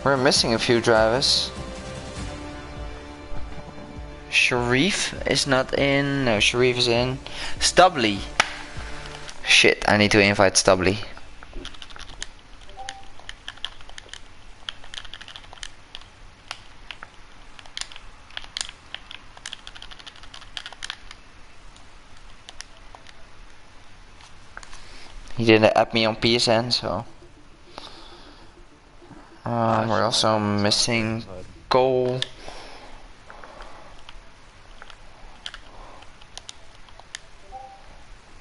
We're missing a few drivers. Sharif is not in. No, Sharif is in. Stubbly. Shit, I need to invite Stubbly. He didn't add me on PSN, so. We're also missing Cole.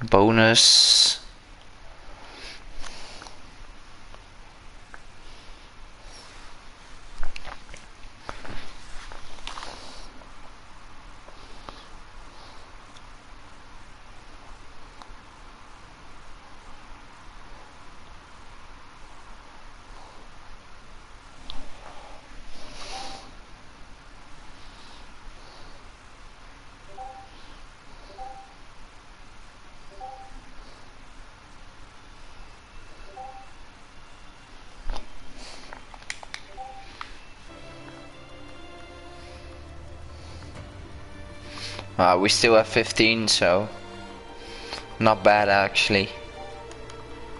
Bonus. We still have 15, so not bad actually.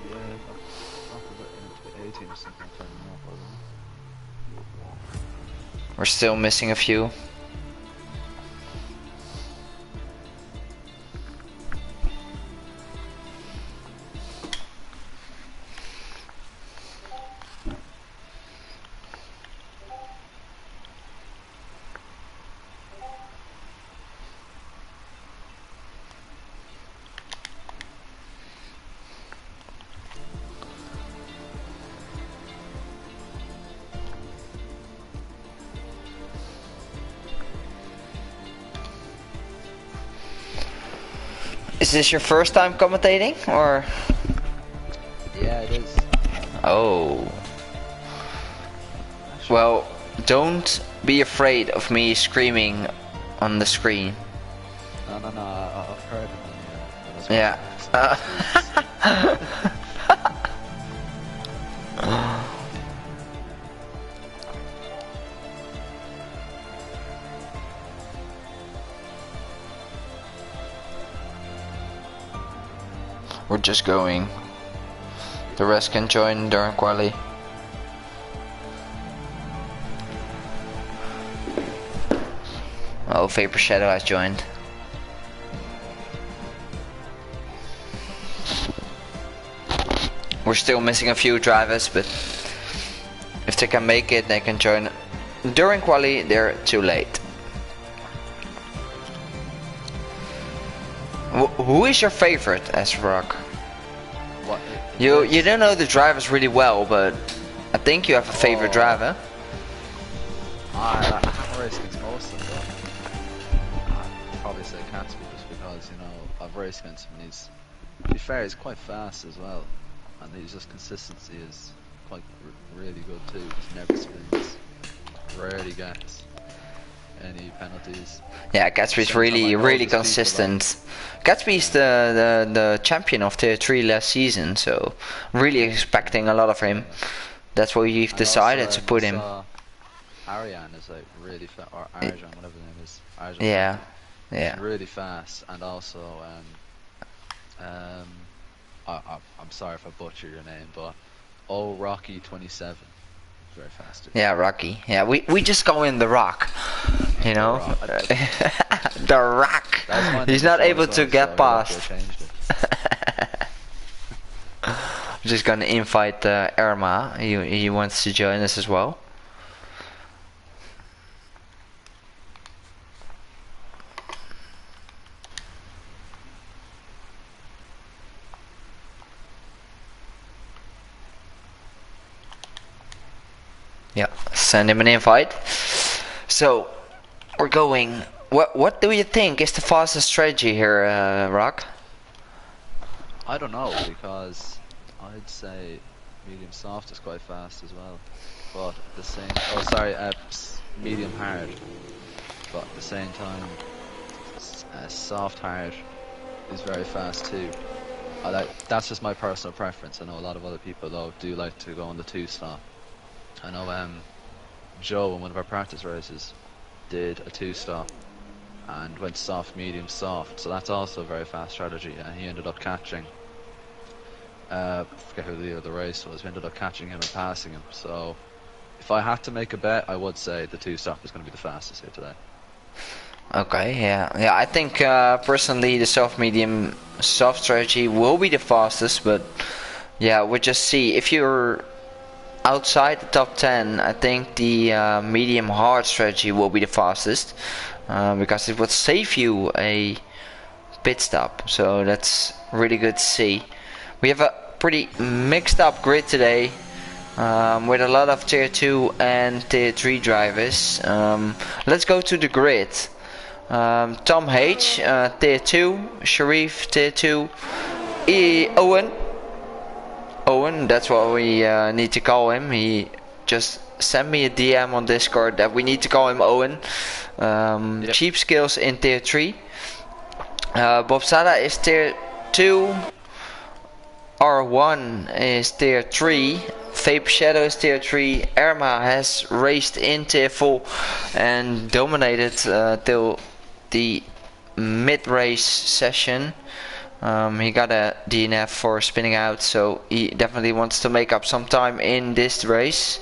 Yeah, after 18 or something, I don't know. We're still missing a few. Is this your first time commentating, or? Yeah, it is. Oh. Well, don't be afraid of me screaming on the screen. No, I've heard it. Yeah. We're just going. The rest can join during quali. Oh, Vapor Shadow has joined. We're still missing a few drivers, but if they can make it, they can join. During quali, they're too late. Who is your favorite as Rock? What? You don't know the drivers really well, but I think you have a favorite driver. I haven't raced against most of them, but I'd probably say Catsby just because, you know, I've raced against him and he's, to be fair, he's quite fast as well. And his just consistency is quite really good too. He never spins, rarely gets any penalties. Yeah, Gatsby's really consistent. Gatsby's the champion of Tier 3 last season, so really expecting a lot of him. That's why we've decided to put him. Ariane is like really fast, or Arjan, whatever the name is. Arjan, yeah. He's really fast, and also I'm sorry if I butcher your name, but Rocky 27. Very fast. Yeah, Rocky. Yeah, we just go in the Rock. You know? The Rock. He's not able to get past. I'm just gonna invite Irma. He wants to join us as well. Yeah, send him an invite. So, we're going. What do you think is the fastest strategy here, Rock? I don't know, because I'd say medium soft is quite fast as well. But at the same, medium hard. But at the same time, soft hard is very fast too. That's just my personal preference. I know a lot of other people though do like to go on the 2-stop. I know Joe in one of our practice races did a 2-stop and went soft, medium, soft. So that's also a very fast strategy. And he ended up catching. I forget who the other race was. We ended up catching him and passing him. So if I had to make a bet, I would say the 2-stop is going to be the fastest here today. Okay, yeah. I think personally the soft strategy will be the fastest, but yeah, we'll just see. If you're outside the top 10, I think the medium hard strategy will be the fastest, because it would save you a pit stop. So that's really good to see. We have a pretty mixed up grid today, with a lot of tier 2 and tier 3 drivers. Let's go to the grid. Tom H, tier 2, Sharif, tier 2, Owen, that's what we need to call him. He just sent me a DM on Discord that we need to call him Owen. Yep. Cheap Skills in tier 3. Bob Sada is tier 2. R1 is tier 3. Vape Shadow is tier 3. Irma has raced in tier 4 and dominated till the mid-race session. He got a DNF for spinning out, so he definitely wants to make up some time in this race.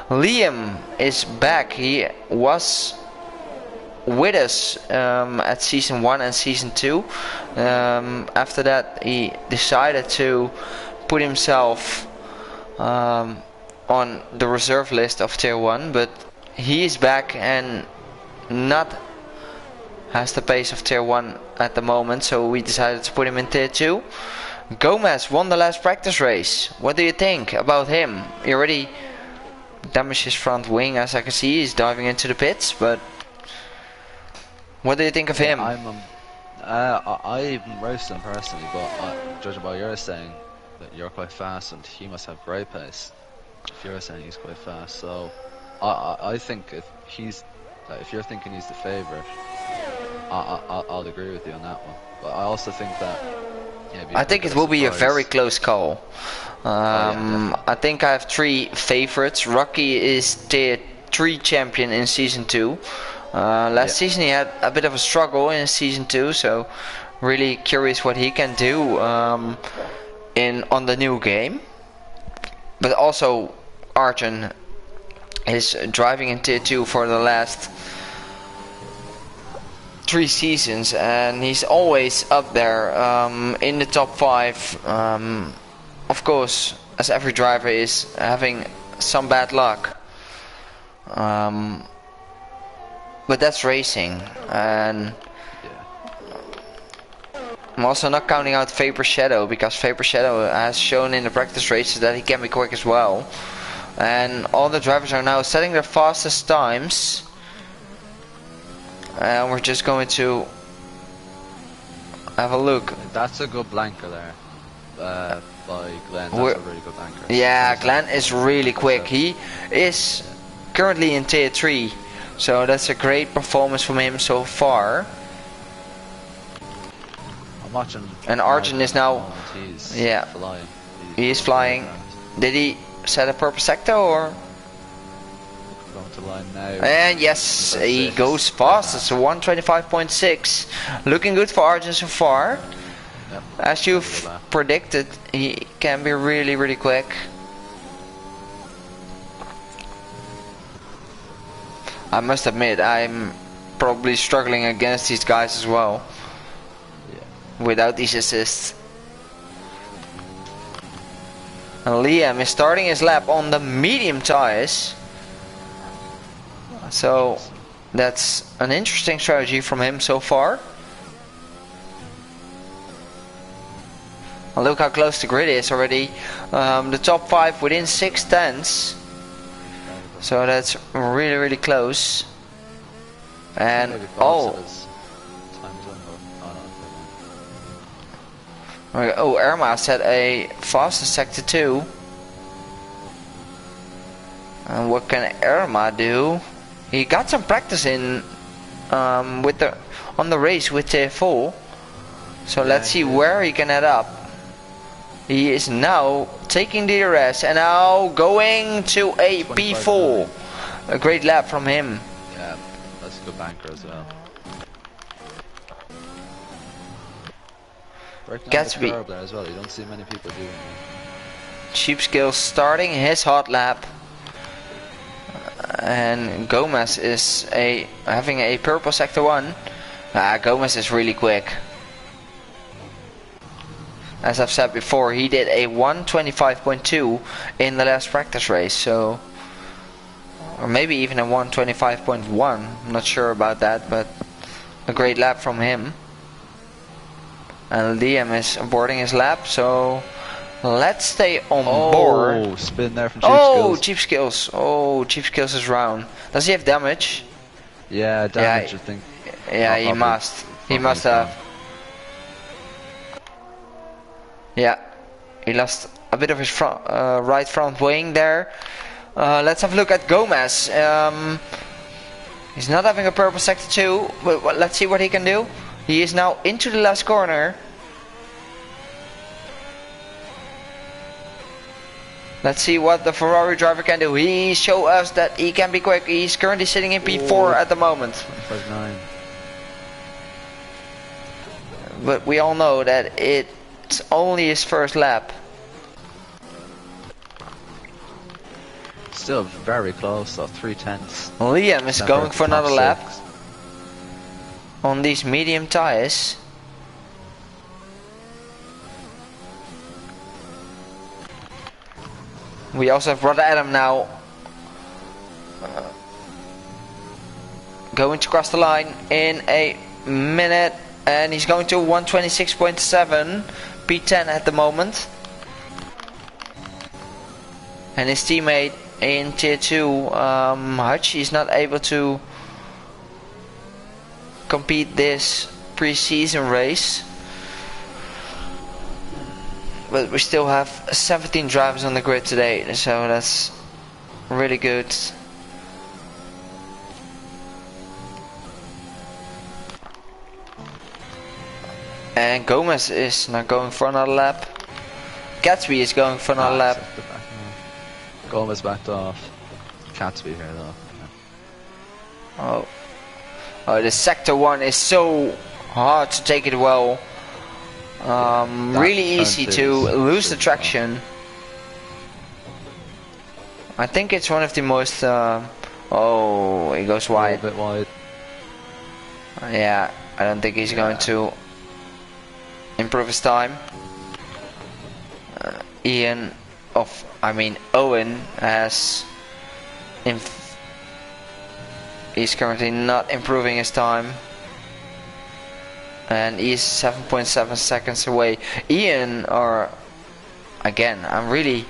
Liam is back. He was with us at season 1 and season 2. After that he decided to put himself on the reserve list of tier 1, but he is back and not has the pace of tier 1 at the moment, so we decided to put him in tier 2. Gomez won the last practice race. What do you think about him? He already damaged his front wing, as I can see. He's diving into the pits, but what do you think of him? I haven't raced him personally, but judging by you're saying that you're quite fast and he must have great pace, if you're saying he's quite fast, so I think if you're thinking he's the favourite, I'll agree with you on that one. But I also think that I think it will be a very close call. I think I have 3 favorites. Rocky is tier 3 champion in season 2. Last season he had a bit of a struggle in season 2, so really curious what he can do on the new game. But also Arjun is driving in tier 2 for the last 3 seasons, and he's always up there in the top 5. Of course, as every driver is having some bad luck, but that's racing. And I'm also not counting out Vapor Shadow, because Vapor Shadow has shown in the practice races that he can be quick as well. And all the drivers are now setting their fastest times. And we're just going to have a look. That's a good blanker there by Glenn. That's a really good blanker. Yeah, Glenn is really quick. He is currently in tier 3, so that's a great performance from him so far. I'm watching. And Arjun is now flying. He is flying. Did he set a purple sector or? Going to line now. And yes, he goes fast. It's 125.6. Looking good for Arjun so far. Yep. As you've predicted, he can be really, really quick. I must admit, I'm probably struggling against these guys as well. Without these assists. And Liam is starting his lap on the medium tires. So that's an interesting strategy from him so far. And look how close the grid is already. The top 5 within 6 tenths. So that's really, really close. And Irma set a faster sector 2. And what can Irma do? He got some practice in on the race with tier 4. So let's see where he can head up. He is now taking DRS and now going to a P4. a great lap from him. Yeah, that's a good banker as well. Breaking down the Gatsby. curb there as well. You don't see many people doing that. Cheap Skills starting his hot lap. And Gomez is having a purple sector 1. Gomez is really quick. As I've said before, he did a 1:25.2 in the last practice race, so, or maybe even a 1:25.1. I'm not sure about that, but a great lap from him. And Liam is boarding his lap, so let's stay on board. Oh, spin there from Cheap Skills. Cheap Skills. Oh, Cheap Skills is round. Does he have damage? Yeah, damage, I think. Yeah, he must. He must have. Yeah, he lost a bit of his right front wing there. Let's have a look at Gomez. He's not having a purple sector 2, but let's see what he can do. He is now into the last corner. Let's see what the Ferrari driver can do. He showed us that he can be quick. He's currently sitting in P4 at the moment. 25.9. But we all know that it's only his first lap. Still very close, though. 3/10. Liam is going for another lap on these medium tires. We also have Brother Adam now going to cross the line in a minute, and he's going to 1:26.7, P10 at the moment. And his teammate in tier 2, Hutch, is not able to compete this pre-season race. But we still have 17 drivers on the grid today, so that's really good. And Gomez is not going for another lap. Gatsby is going for another lap. Gomez backed off. Gatsby here though. Oh, the sector 1 is so hard to take it well. Really easy to lose the traction. I think it's one of the most. Oh, he goes wide. A bit wide. Yeah, I don't think he's going to improve his time. Owen has. He's currently not improving his time. And he's 7.7 seconds away. Ian, or again, I'm really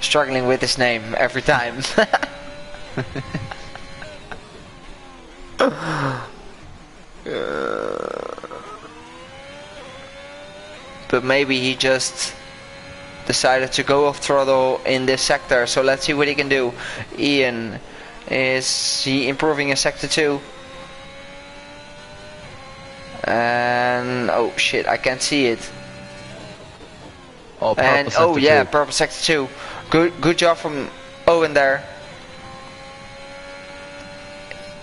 struggling with his name every time. But maybe he just decided to go off throttle in this sector, so let's see what he can do. Ian, is he improving in sector 2? And oh shit, I can't see it. Oh, and oh yeah, purple sector 2. Good job from Owen there.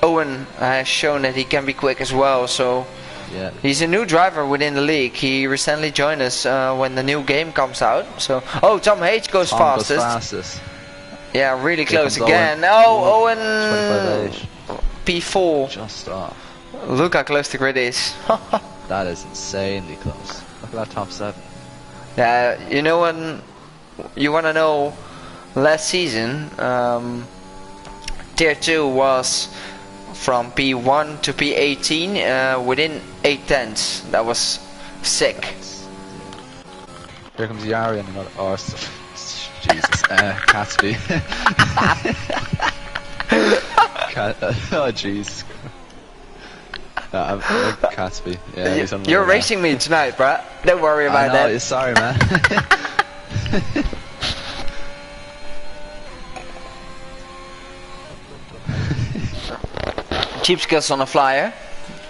Owen has shown that he can be quick as well, so yeah. He's a new driver within the league. He recently joined us when the new game comes out. So Tom H goes fastest. Yeah, really close again. Owen P4. Just off. Look how close the grid is. That is insanely close. Look at that top 7. Yeah, you know, when you want to know, last season tier 2 was from P1 to P18 within 8/10. That was sick. Here comes Yari and another Jesus, Gatsby. Oh jeez. Gatsby. Yeah, you're racing me tonight, bruh. Don't worry about that. Sorry, man. Cheap Skills on a flyer.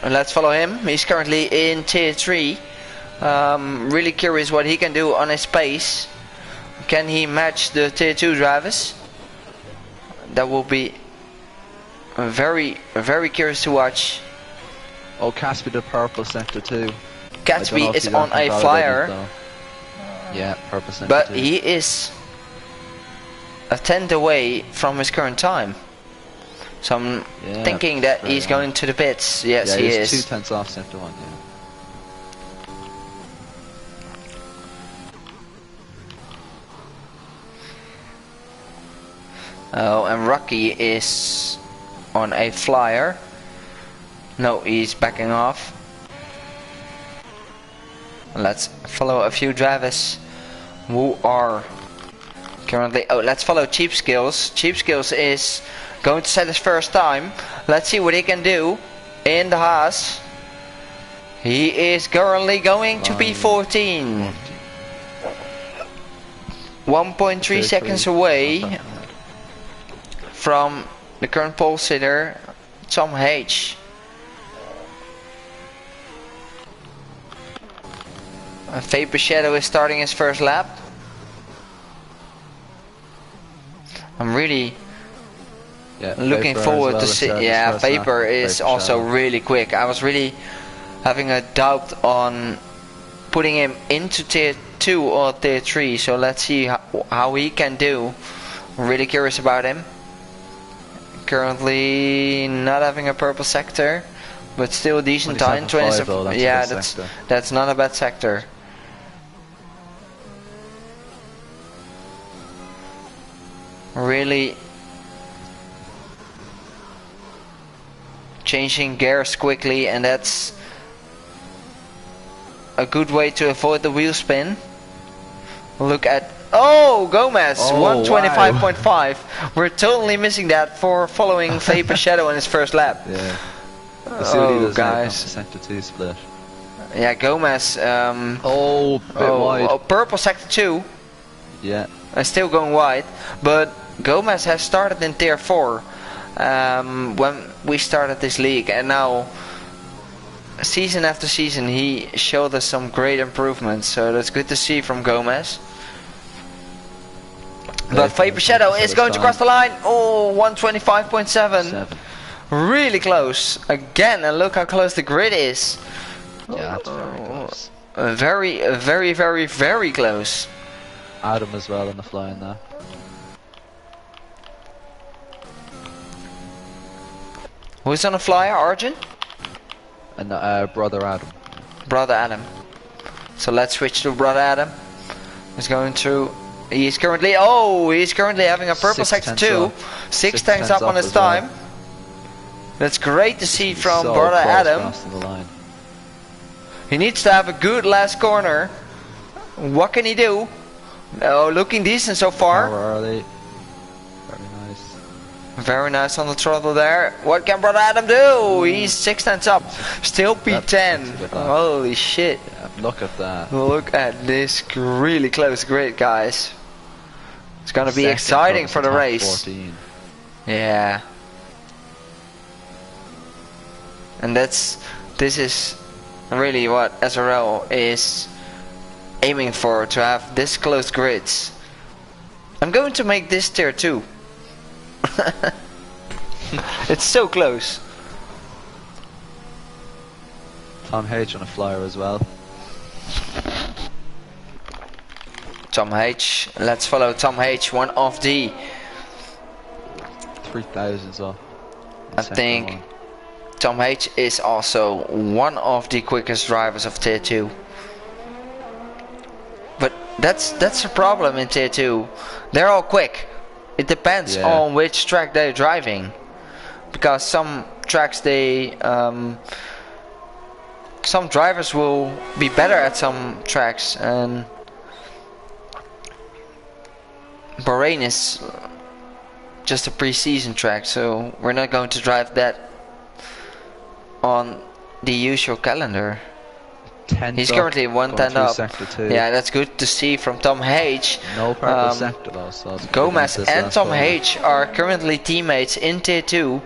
And let's follow him. He's currently in tier 3. Really curious what he can do on his pace. Can he match the tier 2 drivers? That will be very curious to watch. Oh, Caspi the purple sector too. Gatsby is on a flyer. Yeah, purple sector but too. he is a tenth away from his current time. So I'm thinking that he's going to the pits. Yes, he is. 2 tenths off sector 1, yeah. Oh, and Rocky is on a flyer. No, he's backing off. Let's follow a few drivers who are currently... Oh, let's follow Cheap Skills. Cheap Skills is going to set his first time. Let's see what he can do in the Haas. He is currently going to be 14. 1.3 seconds away from the current pole sitter, Tom H. Vapor Shadow is starting his first lap. I'm really looking forward to see. Yeah, Vapor is also really quick. I was really having a doubt on putting him into tier 2 or tier 3. So let's see how he can do. I'm really curious about him. Currently not having a purple sector, but still a decent time. 27. Yeah, that's not a bad sector. Really changing gears quickly, and that's a good way to avoid the wheel spin. Look at Gomez, 125.5. Wow. We're totally missing that for following Vapor Shadow in his first lap. Yeah. Guys. Sector 2 split. Yeah, Gomez. Wide. Purple sector 2. Yeah. Still going wide, but Gomez has started in tier 4 when we started this league, and now season after season he showed us some great improvements, so that's good to see from Gomez. But Vapor Shadow is going to cross the line. 125.7. Really close again, and look how close the grid is. Yeah, that's very close. Very close. Adam as well on the fly in there. Who's on a flyer? Arjun? And brother Adam. Brother Adam. So let's switch to brother Adam. He's going through. He's currently having a purple sector 2. 6 tanks up on his time. That's great to see from brother Adam. He needs to have a good last corner. What can he do? Oh, looking decent so far. How are they? Very nice. Very nice on the throttle there. What can brother Adam do? He's 6 tenths up. Still P10. Holy shit. Yeah, look at that. Look at this really close grid, guys. It's gonna be exciting for the race. 14. Yeah. And this is really what SRL is aiming for, to have this close grids. I'm going to make this tier 2. It's so close. Tom H on a flyer as well. Tom H. Let's follow Tom H. One of the 3,000s off. I think Tom H is also one of the quickest drivers of tier 2. But that's a problem in tier 2. They're all quick. It depends on which track they're driving, because some tracks some drivers will be better at some tracks, and Bahrain is just a pre-season track, so we're not going to drive that on the usual calendar. He's currently 110 up. Yeah, that's good to see from Tom H. No purple sector though, so Gomez and Tom H are currently teammates in tier 2.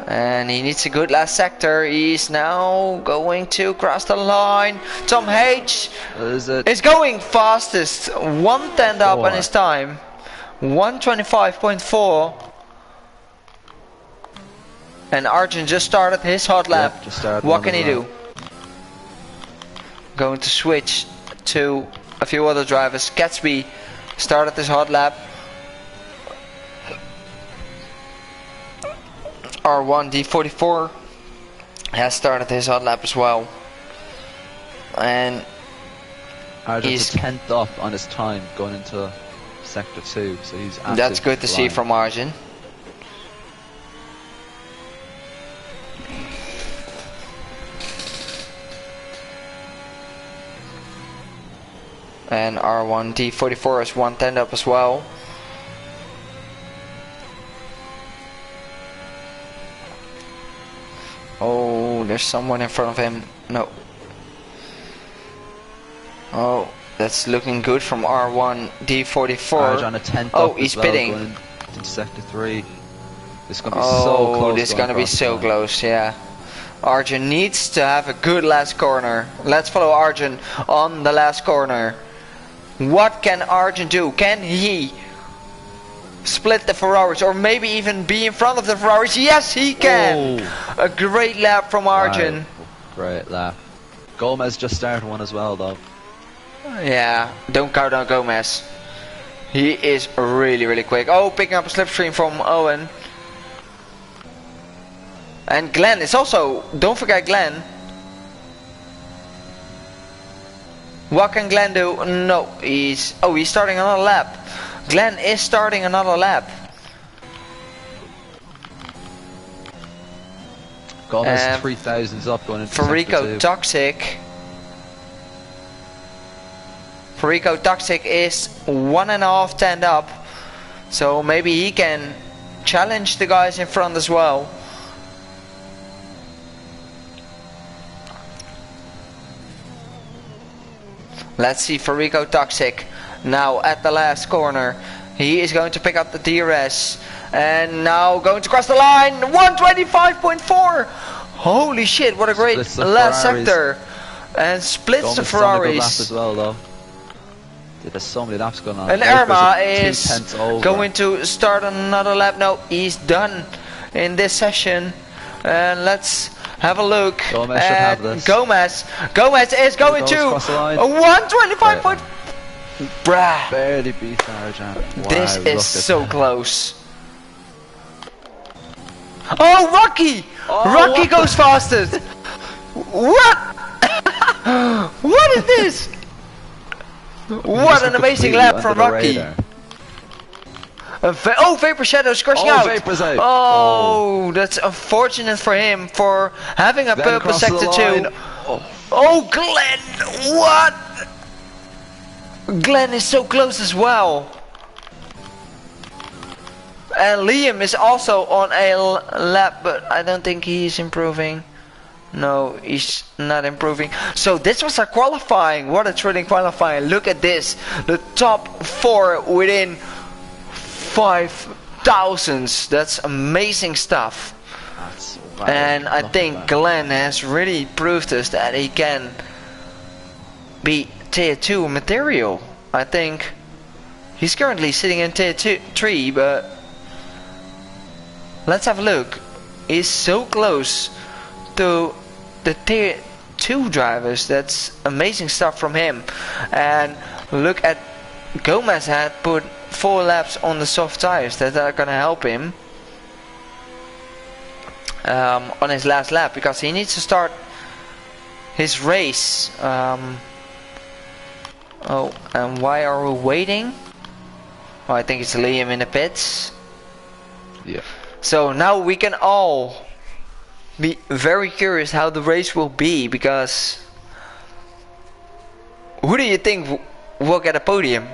And he needs a good last sector. He's now going to cross the line. Tom H is going fastest. 110 up on his time. 125.4. And Arjun just started his hot lap. Yep, just started what one can he as well. do? Going to switch to a few other drivers. Gatsby started his hot lap. R1D44 has started his hot lap as well. And Arjun's 10th up on his time going into sector 2, so he's that's good to see flying. from Arjun. And R1D44 is 110 up as well. Oh, there's someone in front of him. No. Oh, that's looking good from R1D44. Arjun a 10th oh, up he's as well, pitting. going into sector 3. This is going to be so close. This is going to be so close, yeah. Arjun needs to have a good last corner. Let's follow Arjun on the last corner. What can Arjun do? Can he split the Ferraris or maybe even be in front of the Ferraris? Yes, he can. Oh. A great lap from Arjun. Wow. Great lap. Gomez just started one as well, though. Yeah, don't count on Gomez. He is really, really quick. Oh, picking up a slipstream from Owen. And Glenn is also, don't forget Glenn. What can Glenn do? No, he's starting another lap. Glenn is starting another lap. Gomez 3,000's up going into Farico Toxic. Farico Toxic is 1.5 10 up. So maybe he can challenge the guys in front as well. Let's see Farico Toxic now at the last corner. He is going to pick up the DRS and now going to cross the line. 125.4. Holy shit! What a great last sector, and splits the Ferraris. Lap as well, though. There's so many laps going on. And Irma is going to start another lap. No, he's done in this session. And let's have a look. Gomez should have this. Gomez is going to 125. Bruh. Barely beat Arjun. Wow, this is so close. Oh, Rocky! Rocky goes fastest. What? What is this? What an amazing lap from Rocky. Oh, Vapor Shadow's crashing out. Vapor's out. Oh, that's unfortunate for him for having a purple sector 2. Oh, Glenn, what? Glenn is so close as well. And Liam is also on a lap, but I don't think he's improving. No, he's not improving. So this was a qualifying. What a thrilling qualifying. Look at this. The top 4 within 5,000s. That's amazing stuff. And I think Glenn has really proved us that he can be tier 2 material. I think he's currently sitting in tier 3, but let's have a look. He's so close to the tier 2 drivers. That's amazing stuff from him. And look at Gomez had put 4 laps on the soft tires that are gonna help him on his last lap, because he needs to start his race. Oh, and why are we waiting? Oh, I think it's Liam in the pits. Yeah. So now we can all be very curious how the race will be, because who do you think will get a podium?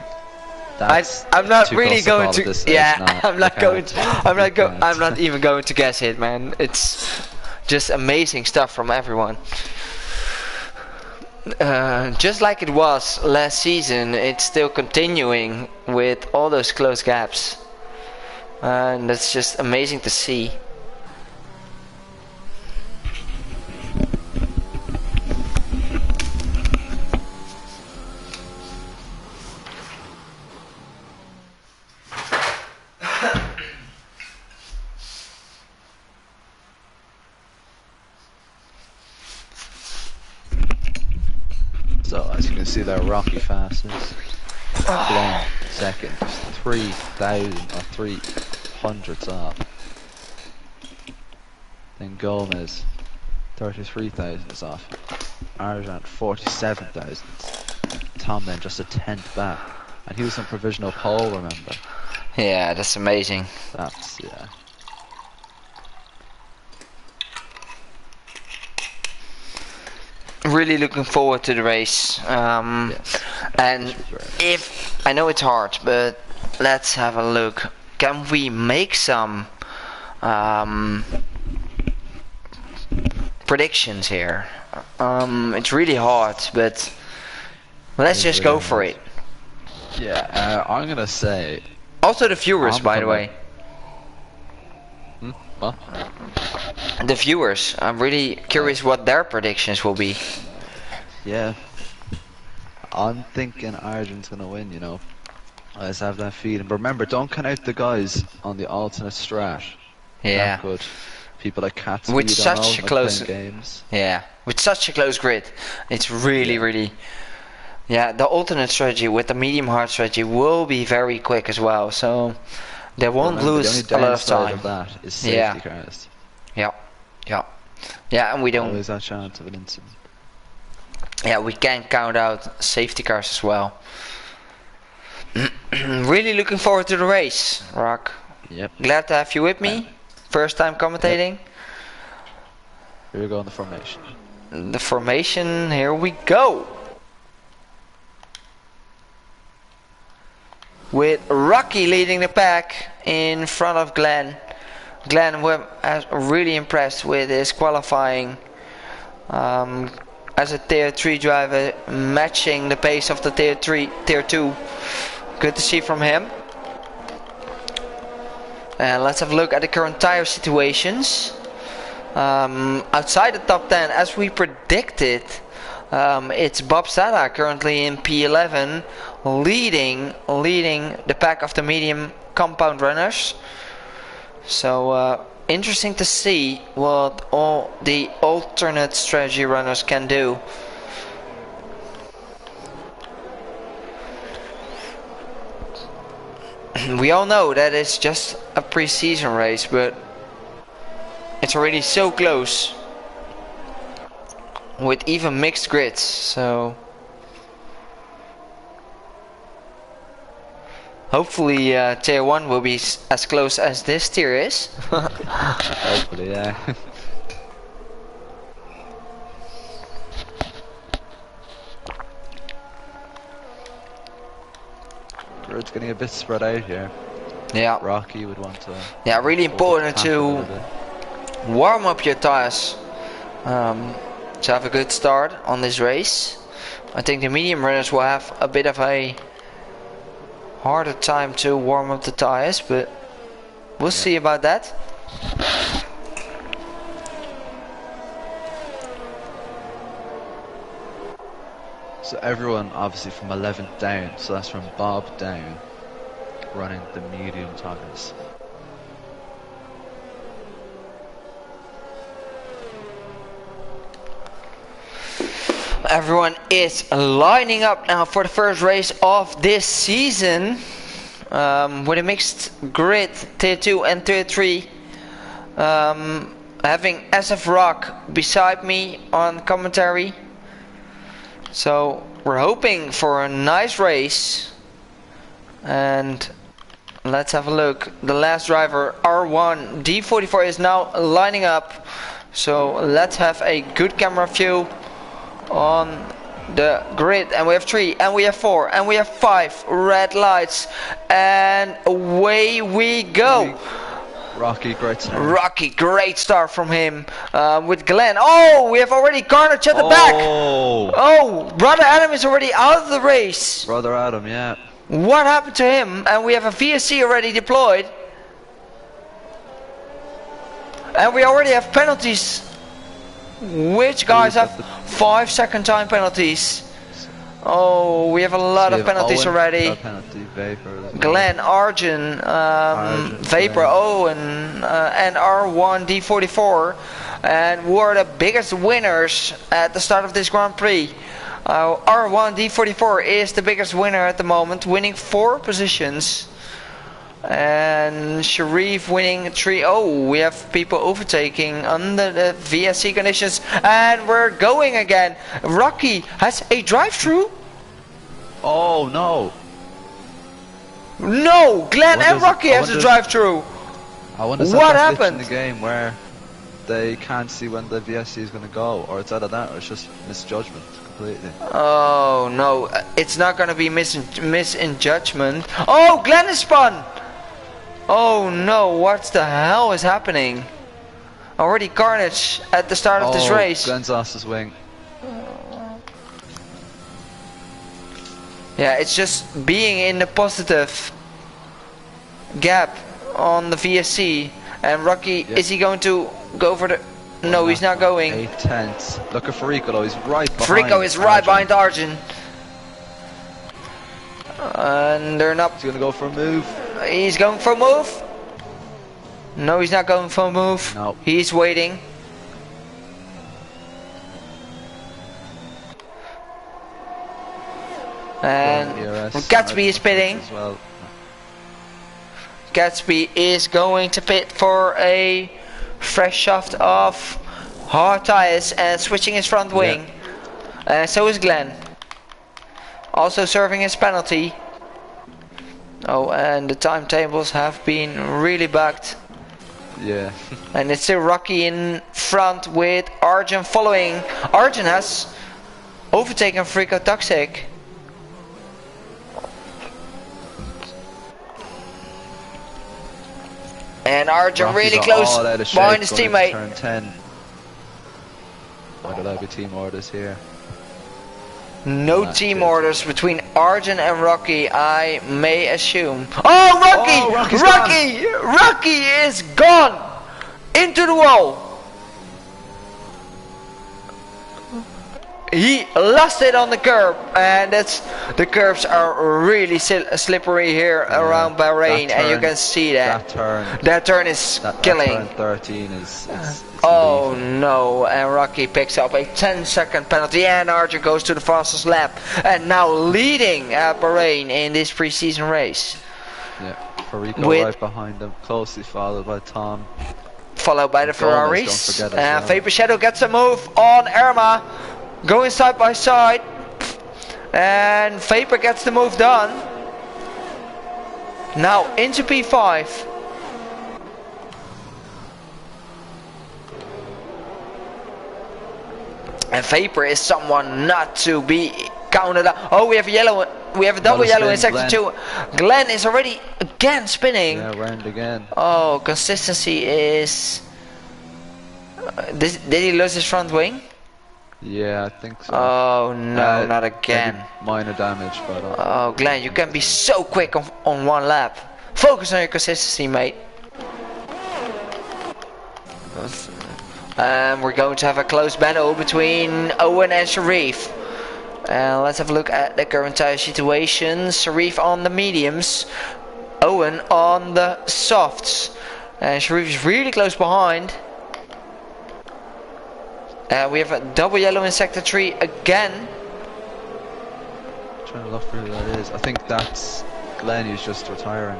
I'm not really going to. Yeah, I'm not going. I'm not even going to guess it, man. It's just amazing stuff from everyone. Just like it was last season, it's still continuing with all those close gaps, and that's just amazing to see. can see there Rocky fastest. Glenn second, just 3,000 or 300s off. Then Gomez, 33,000 off. Arjan, 47,000. Tom then just a tenth back. And he was on provisional pole, remember? Yeah, that's amazing. That's, yeah. Really looking forward to the race. Yes. And if I know it's hard, but let's have a look. Can we make some predictions here? It's really hard, but let's just go for it. Yeah, I'm gonna say. Also, the viewers, by the way. What? The viewers. I'm really curious what their predictions will be. Yeah. I'm thinking Arjan's gonna win, you know. I just have that feeling. But remember, don't count out the guys on the alternate strat. Yeah. That good. People like Cats With such a close games. Yeah. With such a close grid, it's really. Yeah, the alternate strategy with the medium hard strategy will be very quick as well. So they won't lose the a only lot of time. downside of that is safety cars. Yeah, and we don't. Always that chance of an incident. Yeah, we can't count out safety cars as well. Really looking forward to the race, Rock. Yep. Glad to have you with me. First time commentating. Here we go on the formation. The formation, here we go. With Rocky leading the pack in front of Glenn. Glenn was really impressed with his qualifying as a tier 3 driver, matching the pace of the tier 2. Good to see from him. And let's have a look at the current tire situations. Outside the top 10, as we predicted, it's Bob Sada currently in P11, leading the pack of the medium compound runners. So interesting to see what all the alternate strategy runners can do. We all know that it's just a pre-season race, but it's already so close with even mixed grids, so hopefully tier 1 will be as close as this tier is. Hopefully, yeah. Grid's getting a bit spread out here. Yeah. Rocky would want to. Yeah, really important to warm up your tires to have a good start on this race. I think the medium runners will have a bit of a harder time to warm up the tires, but we'll see about that. So everyone obviously from 11th down, so that's from Bob down, running the medium tires. Everyone is lining up now for the first race of this season with a mixed grid, tier 2 and tier 3. Having SF Rock beside me on commentary. So we're hoping for a nice race. And let's have a look. The last driver, R1 D44, is now lining up. So let's have a good camera view on the grid. And we have 3, and we have 4, and we have 5 red lights, and away we go. Rocky, great start. Rocky, great start from him with Glenn. Oh, we have already Carnage at the back. Oh, Brother Adam is already out of the race. Brother Adam, yeah. What happened to him? And we have a VSC already deployed. And we already have penalties. Which guys have 5-second time penalties? Oh, we have a lot of penalties Owen, already. Penalty, Vapor, Glenn, Arjun, Vapor, Owen, and R1 D44. And who are the biggest winners at the start of this Grand Prix? R1D44 is the biggest winner at the moment, winning 4 positions. And Sharif winning 3. Oh, we have people overtaking under the VSC conditions. And we're going again. Rocky has a drive-through. Oh no! No, Glenn and Rocky has a drive-through. I wonder what happened in the game where they can't see when the VSC is going to go, or it's either that or it's just misjudgment completely. Oh no, it's not going to be misjudgment. Oh, Glenn is spun. Oh no, what the hell is happening? Already carnage at the start of this race. Glenn's lost his wing. Yeah, it's just being in the positive gap on the VSC. And Rocky, is he going to go for the... No, he's not going. 8/10. Look at Farico though, he's right behind Farico is right behind Arjun. And they're not... He's going to go for a move. He's going for a move. No, he's not going for a move. No. He's waiting. And Gatsby is pitting. Well. Gatsby is going to pit for a fresh shaft of hard tires and switching his front wing. So is Glenn. Also serving his penalty. Oh, and the timetables have been really bugged. Yeah. And it's still Rocky in front with Arjun following. Arjun has overtaken Frico Toxic. And Arjun Rocky's really close behind his teammate. Turn 10. Why did I be team orders here? No team orders between Arjun and Rocky, I may assume. Oh, Rocky! Rocky is gone into the wall. He lost it on the curb, and the curbs are really slippery here around Bahrain, and you can see that. That turn is killing. That turn 13 is oh no, and Rocky picks up a 10-second penalty, and Arjun goes to the fastest lap, and now leading at Bahrain in this preseason race. Yeah, Farico right behind him, closely followed by Tom. Followed by the Ferraris. And Vapor Shadow gets a move on Irma. Going side by side, and Vapor gets the move done. Now into P5. And Vapor is someone not to be counted out. Oh, we have a yellow. We have a double yellow in sector 2. Glenn is already again spinning. Yeah, round again. Oh, consistency is. Did he lose his front wing? Yeah, I think so. Oh no, not again. Minor damage, but... Oh, Glenn, you can be so quick on one lap. Focus on your consistency, mate. And we're going to have a close battle between Owen and Sharif. Let's have a look at the current tire situation. Sharif on the mediums, Owen on the softs. And Sharif is really close behind. We have a double yellow in sector 3 again. Trying to look for who that is. I think that's Glenn who's just retiring.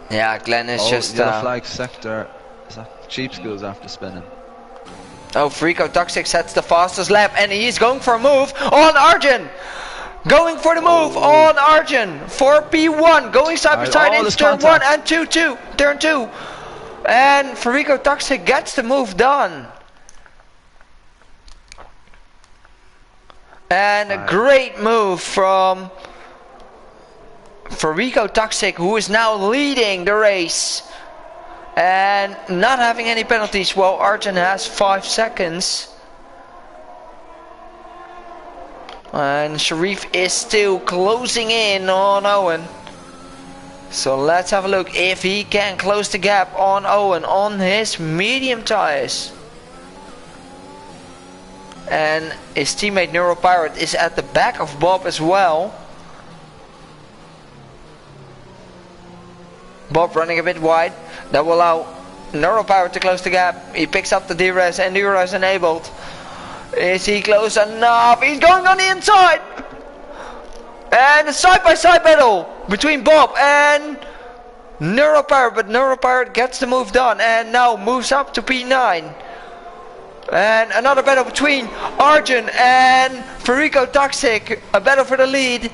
Yeah, Glenn is just. Yellow flag sector. Is that Cheap Schools after spinning? Oh, Frico Toxic sets the fastest lap, and he's going for a move on Arjun. Going for the move on Arjun for P1, going side by side into turn 1 and turn 2. And Farico Toxic gets the move done. And a great move from Farico Toxic, who is now leading the race. And not having any penalties, while Arjun has 5 seconds. And Sharif is still closing in on Owen. So let's have a look if he can close the gap on Owen on his medium tires. And his teammate Neuropirate is at the back of Bob as well. Bob running a bit wide. That will allow Neuro Power to close the gap. He picks up the DRS and DRS enabled. Is he close enough? He's going on the inside! And a side-by-side battle between Bob and Neuro Power, but Neuro Power gets the move done and now moves up to P9. And another battle between Arjun and Farico Toxic. A battle for the lead.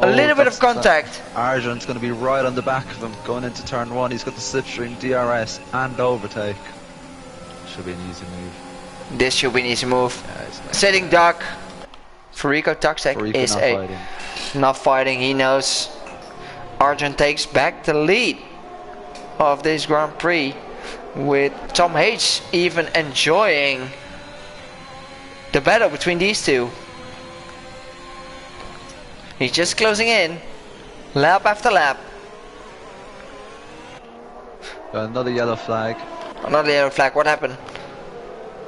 A little bit of contact. Arjun's going to be right on the back of him going into turn 1. He's got the slipstream, DRS and overtake. Should be an easy move. This should be an easy move. Yeah, nice. Sitting duck. Farico Toxic is not fighting. He knows Arjun takes back the lead of this Grand Prix, with Tom H even enjoying the battle between these two. He's just closing in, lap after lap. Another yellow flag. Another yellow flag, what happened?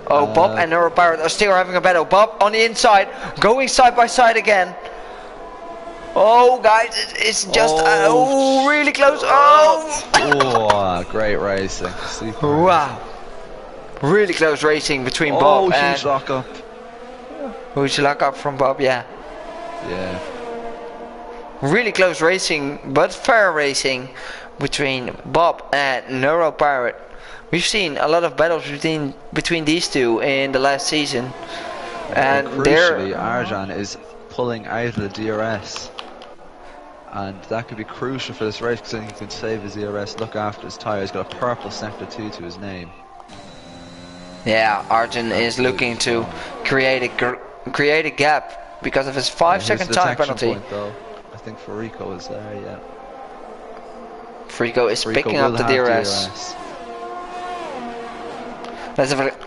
Oh, Bob and Neuro Pirate are still having a battle. Bob on the inside, going side by side again. Oh, guys, it's just really close. Oh, great racing. Super wow, really close racing between Bob and huge lock up. Huge lock up from Bob, yeah. Yeah. Really close racing, but fair racing between Bob and Neuro Pirate. We've seen a lot of battles between these two in the last season, and crucially, Arjan is pulling out of the DRS. And that could be crucial for this race because then he can save his DRS, look after his tyre. He's got a purple sector 2 to his name. Yeah, Arjun is looking to create a gap because of his 5-second time penalty. Point, though. I think Farico is there, yeah. Farico is picking up the DRS.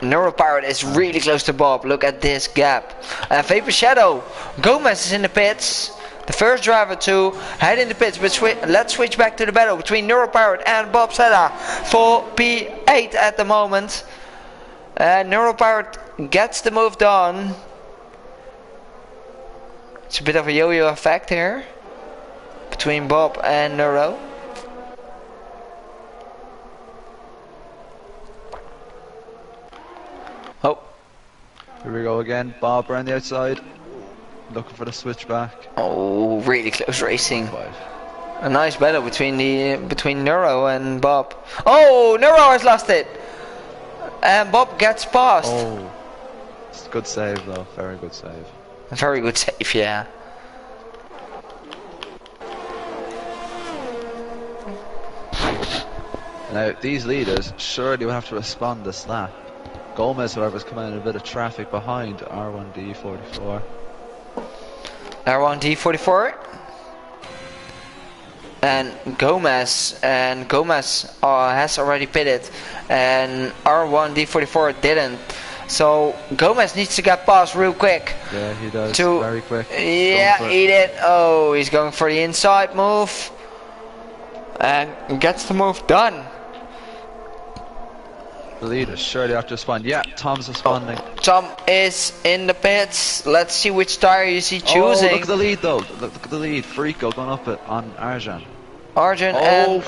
Neuro Pirate is really close to Bob. Look at this gap. Vapor Shadow. Gomez is in the pits. The first driver to head in the pits, but let's switch back to the battle between Neuro Pirate and Bob Seta for P8 at the moment. Neuro Pirate gets the move done. It's a bit of a yo-yo effect here between Bob and Neuro. Oh, here we go again. Bob around the outside. Looking for the switchback. Oh, really close racing. A nice battle between Neuro and Bob. Oh, Neuro has lost it, and Bob gets past. Oh, it's a good save though. Very good save. A very good save, yeah. Now these leaders surely will have to respond this lap. Gomez, however, is coming in a bit of traffic behind R1D44. R1D44 and Gomez has already pitted, and R1D44 didn't. So Gomez needs to get past real quick. Yeah, he does. Very quick. Yeah, he did. Oh, he's going for the inside move and gets the move done. The leaders surely have to respond. Yeah, Tom's responding. Tom is in the pits. Let's see which tire is he choosing. Oh, look at the lead though. Look at the lead. Farico going up it on Arjan. And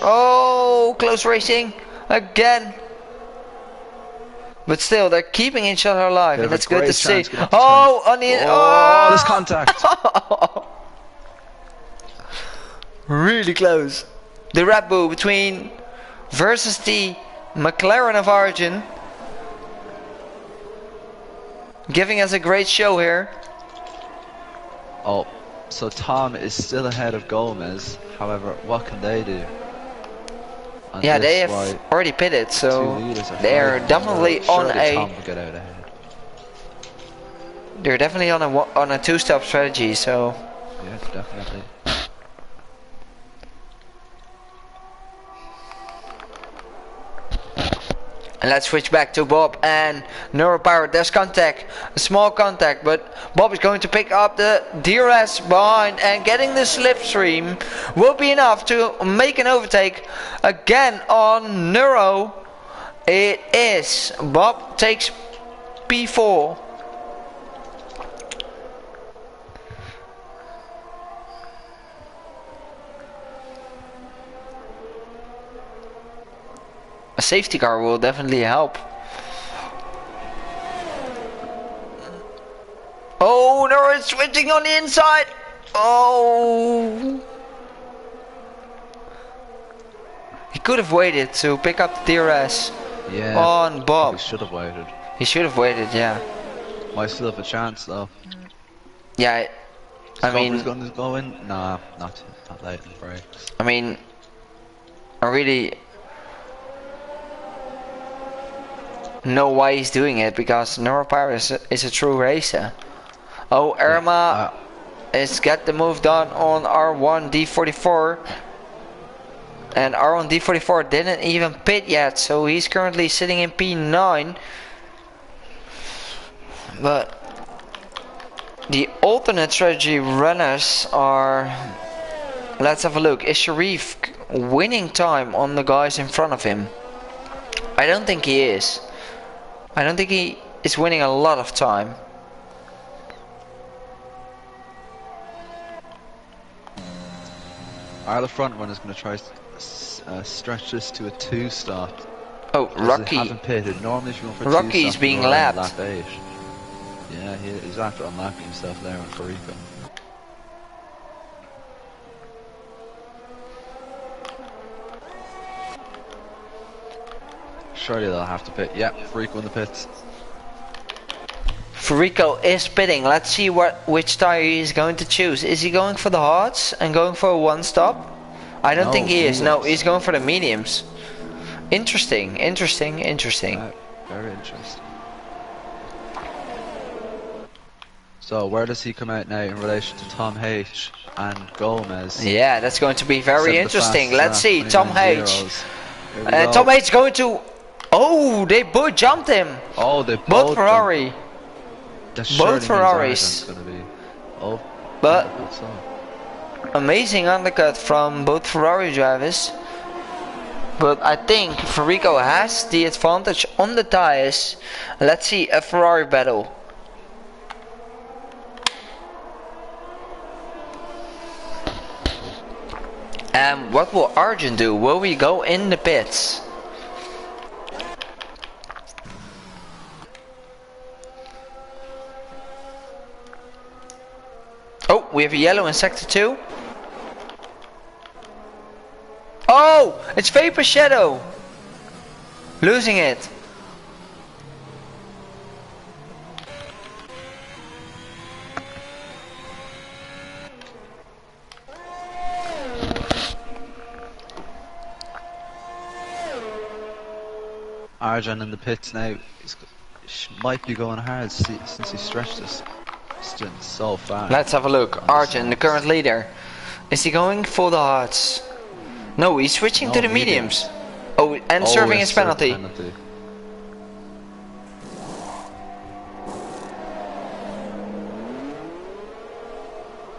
close racing again. But still, they're keeping each other alive, and that's good to see. Oh, on the there's contact. Really close. The Red Bull between versus the McLaren of Arjun, giving us a great show here. Oh, so Tom is still ahead of Gomez. However, what can they do? And yeah, they have already pitted, so they are definitely on a. Tom will get out ahead. They're definitely on a two-stop strategy. So. Yeah, definitely. And let's switch back to Bob and Neuro Pirate. There's contact, a small contact, but Bob is going to pick up the DRS behind, and getting the slipstream will be enough to make an overtake again on Neuro. It is. Bob takes P4. A safety car will definitely help. Oh, no, it's switching on the inside. Oh. He could have waited to pick up the DRS. Yeah. On Bob. He should have waited. He should have waited, yeah. Might still have a chance though. Yeah, I mean... He's going to go in? Nah, not late in the brakes. I mean... I really... know why he's doing it, because Neuropyrus is a true racer. Oh, Irma is get the move done on R1 D44, and R1 D44 didn't even pit yet, so he's currently sitting in P9. But the alternate strategy runners are, let's have a look. Is Sharif winning time on the guys in front of him? I don't think he is. I don't think he is winning a lot of time. The front runner's going to try stretch this to a 2-stop. Oh, Rocky. Haven't pitted. Normally, if you're going for Rocky's being lapped. Lap 8. Yeah, he's after unlapping himself there on Farico. Surely they'll have to pit. Yeah, Farico in the pits. Farico is pitting. Let's see which tire he's going to choose. Is he going for the hards and going for a 1-stop? I don't think he is. No, he's going for the mediums. Interesting. Very interesting. So where does he come out now in relation to Tom H and Gomez? Yeah, that's going to be very interesting. Let's see, Tom H. Tom H going to... Oh, they both jumped him. Oh, they both Ferrari. Both Ferraris. But amazing undercut from both Ferrari drivers. But I think Farico has the advantage on the tires. Let's see a Ferrari battle. And what will Arjun do? Will we go in the pits? Oh, we have a yellow in sector 2. Oh, it's Vapor Shadow. Losing it. Arjun in the pits now. Might be going hard since he stretched this stint so fast. Let's have a look. Arjun, the current leader. Is he going for the hards? No, he's switching to the mediums. Oh, and serving his penalty.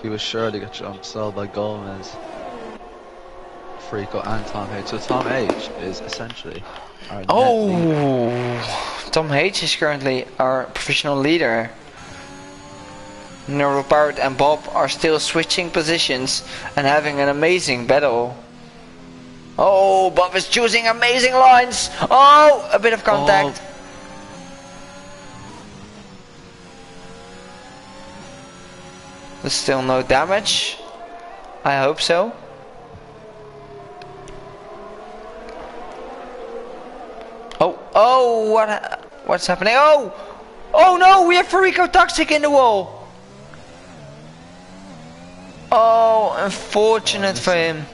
He was sure to get jumped so by Gomez, Frico and Tom H. So Tom H is essentially our Tom H is currently our professional leader. Neuropart and Bob are still switching positions and having an amazing battle. Oh, Bob is choosing amazing lines. Oh, a bit of contact. There's still no damage. I hope so. Oh, what's happening? Oh no, we have Farico Toxic in the wall. Oh, unfortunate for him.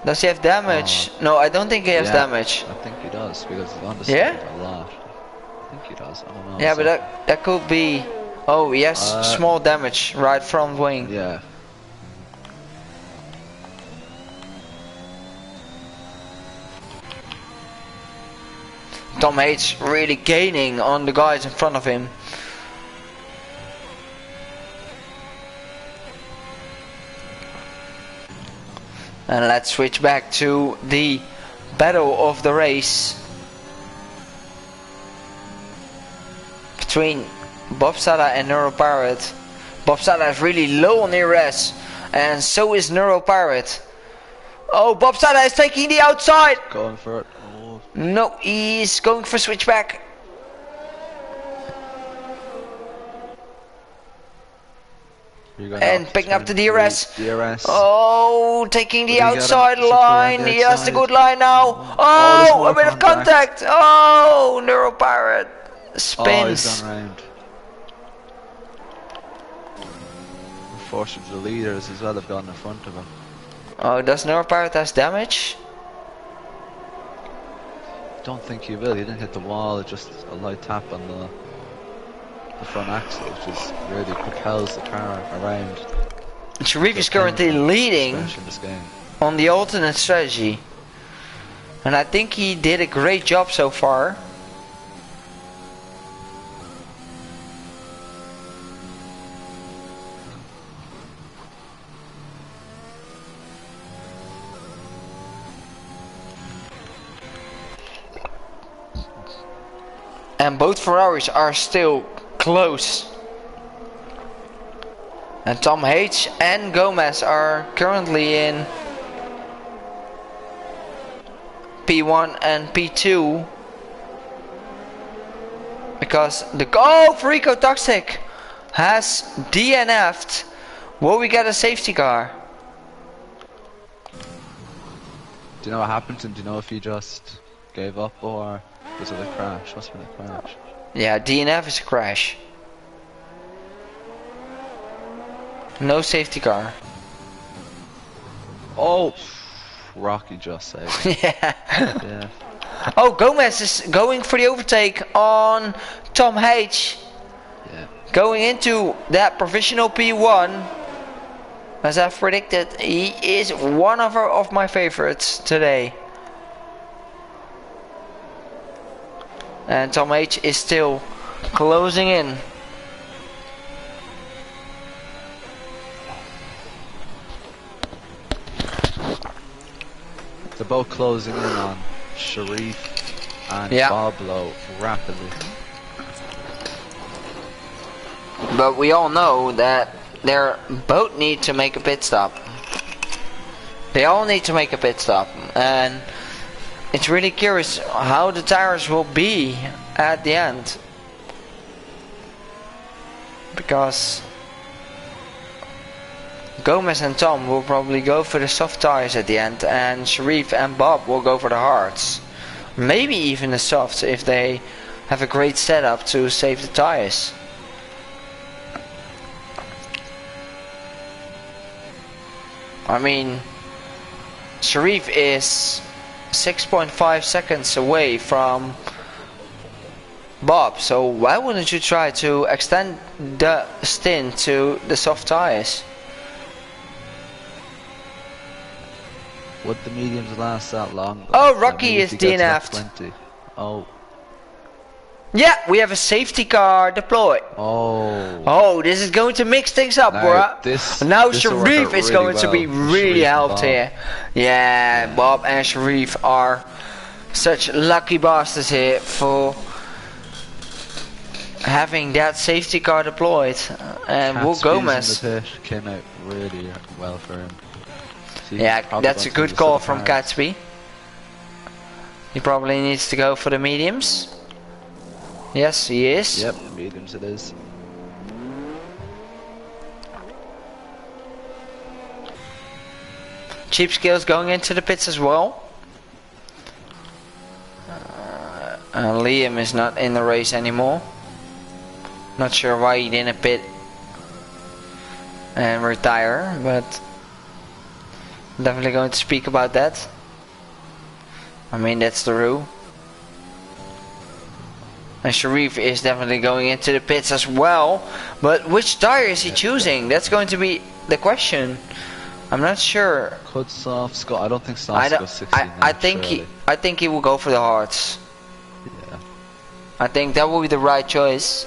Does he have damage? No, I don't think he has damage. I think he does because he's on the side a lot. I think he does. I don't know. Yeah, but that could be. Oh, yes, small damage right front wing. Yeah. Tom H really gaining on the guys in front of him. And let's switch back to the battle of the race between Bob Sada and Neuropirate. Bob Sada is really low on ERS, and so is Neuropirate. Oh, Bob Sada is taking the outside. Going for it. No, he's going for switchback. And picking up the DRS. Oh, taking the outside line. He has the good line now. Oh, a bit of contact. Oh, Neuro Pirate spins. Oh, he's gone round. Unfortunately, the leaders as well have gone in front of him. Oh, does Neuro Pirate has damage? Don't think he will. He didn't hit the wall. Just a light tap on the front axle, which is really propels the car around. Sharif is currently leading in this game. on the alternate strategy, and I think he did a great job so far. And both Ferraris are still close. And Tom H and Gomez are currently in P1 and P2. Because the Frico Toxic has DNF'd. Will we get a safety car? Do you know what happened to him? Do you know if he just gave up or was it a crash? Must have been a crash. Yeah, DNF is a crash. No safety car. Oh, Rocky just saved. Yeah. Oh, Gomez is going for the overtake on Tom H. Yeah. Going into that provisional P1. As I've predicted, he is one of my favorites today. And Tom H is still closing in. They're both closing in on Sharif and Pablo rapidly. But we all know that they both need to make a pit stop. They all need to make a pit stop. And it's really curious how the tires will be at the end. Because Gomez and Tom will probably go for the soft tires at the end, and Sharif and Bob will go for the hards. Maybe even the softs if they have a great setup to save the tires. I mean, Sharif is 6.5 seconds away from Bob, so why wouldn't you try to extend the stint to the soft tires? Would the mediums last that long? Oh, Rocky is DNF'd. Oh. Yeah, we have a safety car deployed. Oh, this is going to mix things up, bruh. Now Sharif is going to be really helped here. Yeah, Bob and Sharif are such lucky bastards here for having that safety car deployed. And Will Gomez came out really well for him. Yeah, that's a good call from Catsby. He probably needs to go for the mediums. Yes, he is. Yep, mediums it is. Cheap Skills going into the pits as well. Liam is not in the race anymore. Not sure why he didn't pit and retire, but definitely going to speak about that. I mean, that's the rule. And Sharif is definitely going into the pits as well. But which tire is he choosing? That's going to be the question. I'm not sure. Could Softs go? I don't think Softs goes 69. I think he will go for the hards. Yeah. I think that will be the right choice.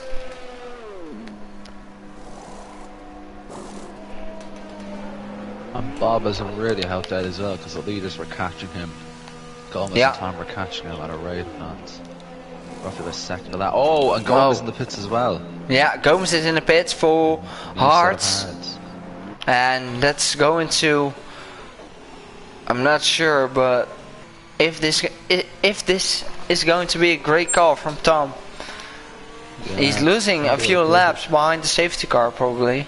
And Bob hasn't really helped out as well because the leaders were catching him. Gomez and Tom were catching him at a rate of roughly a second of that. Oh, and Gomez in the pits as well. Yeah, Gomez is in the pits for hards. And that's going to... I'm not sure, but if this is going to be a great call from Tom. Yeah, He's losing a few laps behind the safety car probably.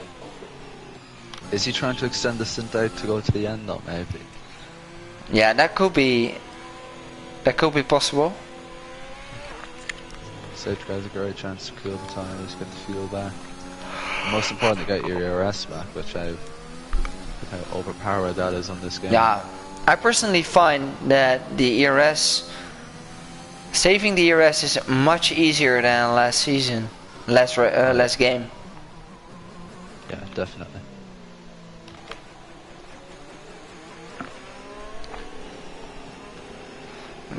Is he trying to extend the stint out to go to the end though, maybe? Yeah, that could be possible. Safety car's a great chance to cool the tires, get the fuel back. Most important to get your ERS back, which how overpowered that is on this game. Yeah, I personally find that the ERS, saving the ERS is much easier than last season, last game. Yeah, definitely.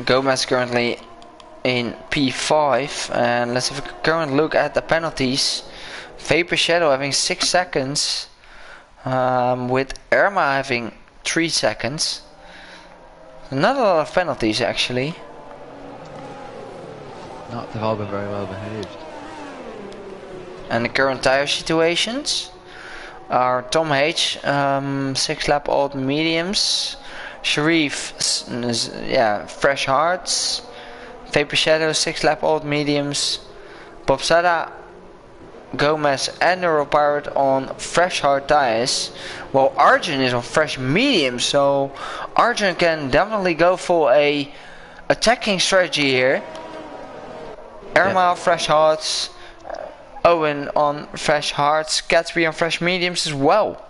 Gomez currently in P5, and let's have a current look at the penalties. Vapor Shadow having 6 seconds, with Irma having 3 seconds. Not a lot of penalties actually. No, they've all been very well behaved. And the current tire situations are Tom H, 6 lap old mediums. Sharif, yeah, fresh hards. Vapor Shadow, 6 lap old mediums. Bob Sada, Gomez and Neuropirate on fresh hard tires, while Arjun is on fresh mediums, so Arjun can definitely go for a attacking strategy here. Irma fresh hards, Owen on fresh hards, Gatsby on fresh mediums as well.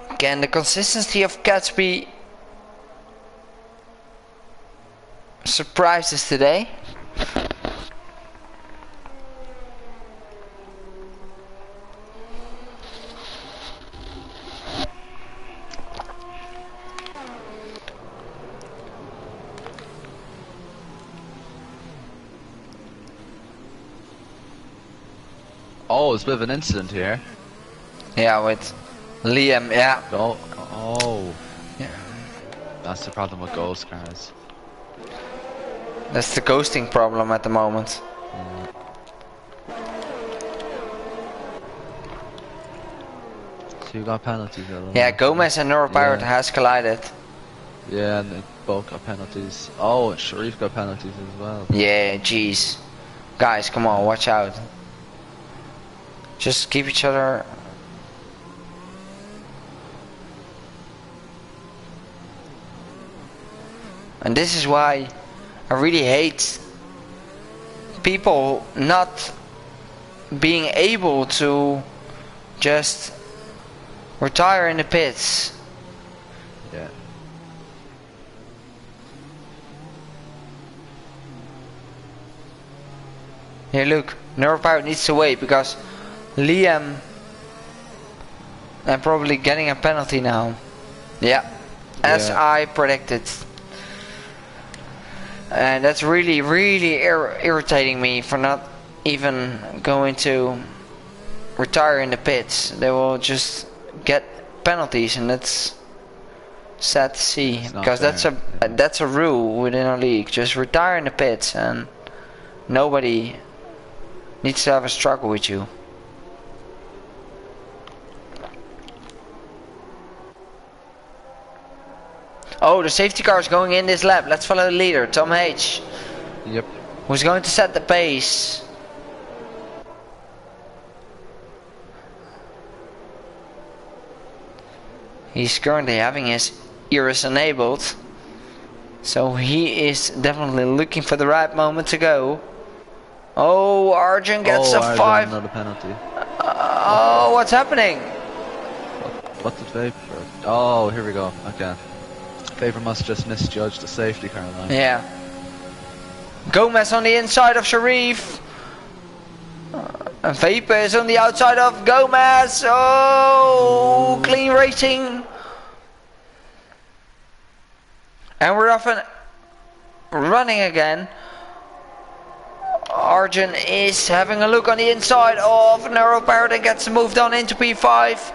Again, the consistency of Gatsby surprises today. Oh, there's a bit of an incident here. Yeah, with Liam, yeah. Oh. Yeah. That's the problem with ghost cars. That's the ghosting problem at the moment. So you got penalties. Yeah, Gomez and Neuropirate has collided. Yeah, and they both got penalties. Oh, and Sharif got penalties as well. Yeah, jeez. Guys, come on, watch out. Just keep each other. And this is why I really hate people not being able to just retire in the pits. Yeah. Here, look, Neuropirate needs to wait because Liam and probably getting a penalty now. Yeah, as I predicted. And that's really irritating me for not even going to retire in the pits. They will just get penalties, and that's sad to see because that's a rule within our league. Just retire in the pits, and nobody needs to have a struggle with you. Oh, the safety car is going in this lap. Let's follow the leader, Tom H. Yep. Who's going to set the pace. He's currently having his ears enabled. So he is definitely looking for the right moment to go. Oh, Arjun gets a 5. Another penalty. Oh, what's happening? What did Vapor? Oh, here we go. Okay. Vapor must just misjudge the safety car line. Yeah. Gomez on the inside of Sharif. And Vapor is on the outside of Gomez. Oh, clean racing. And we're off and running again. Arjun is having a look on the inside of Neuropirate and gets moved on into P5.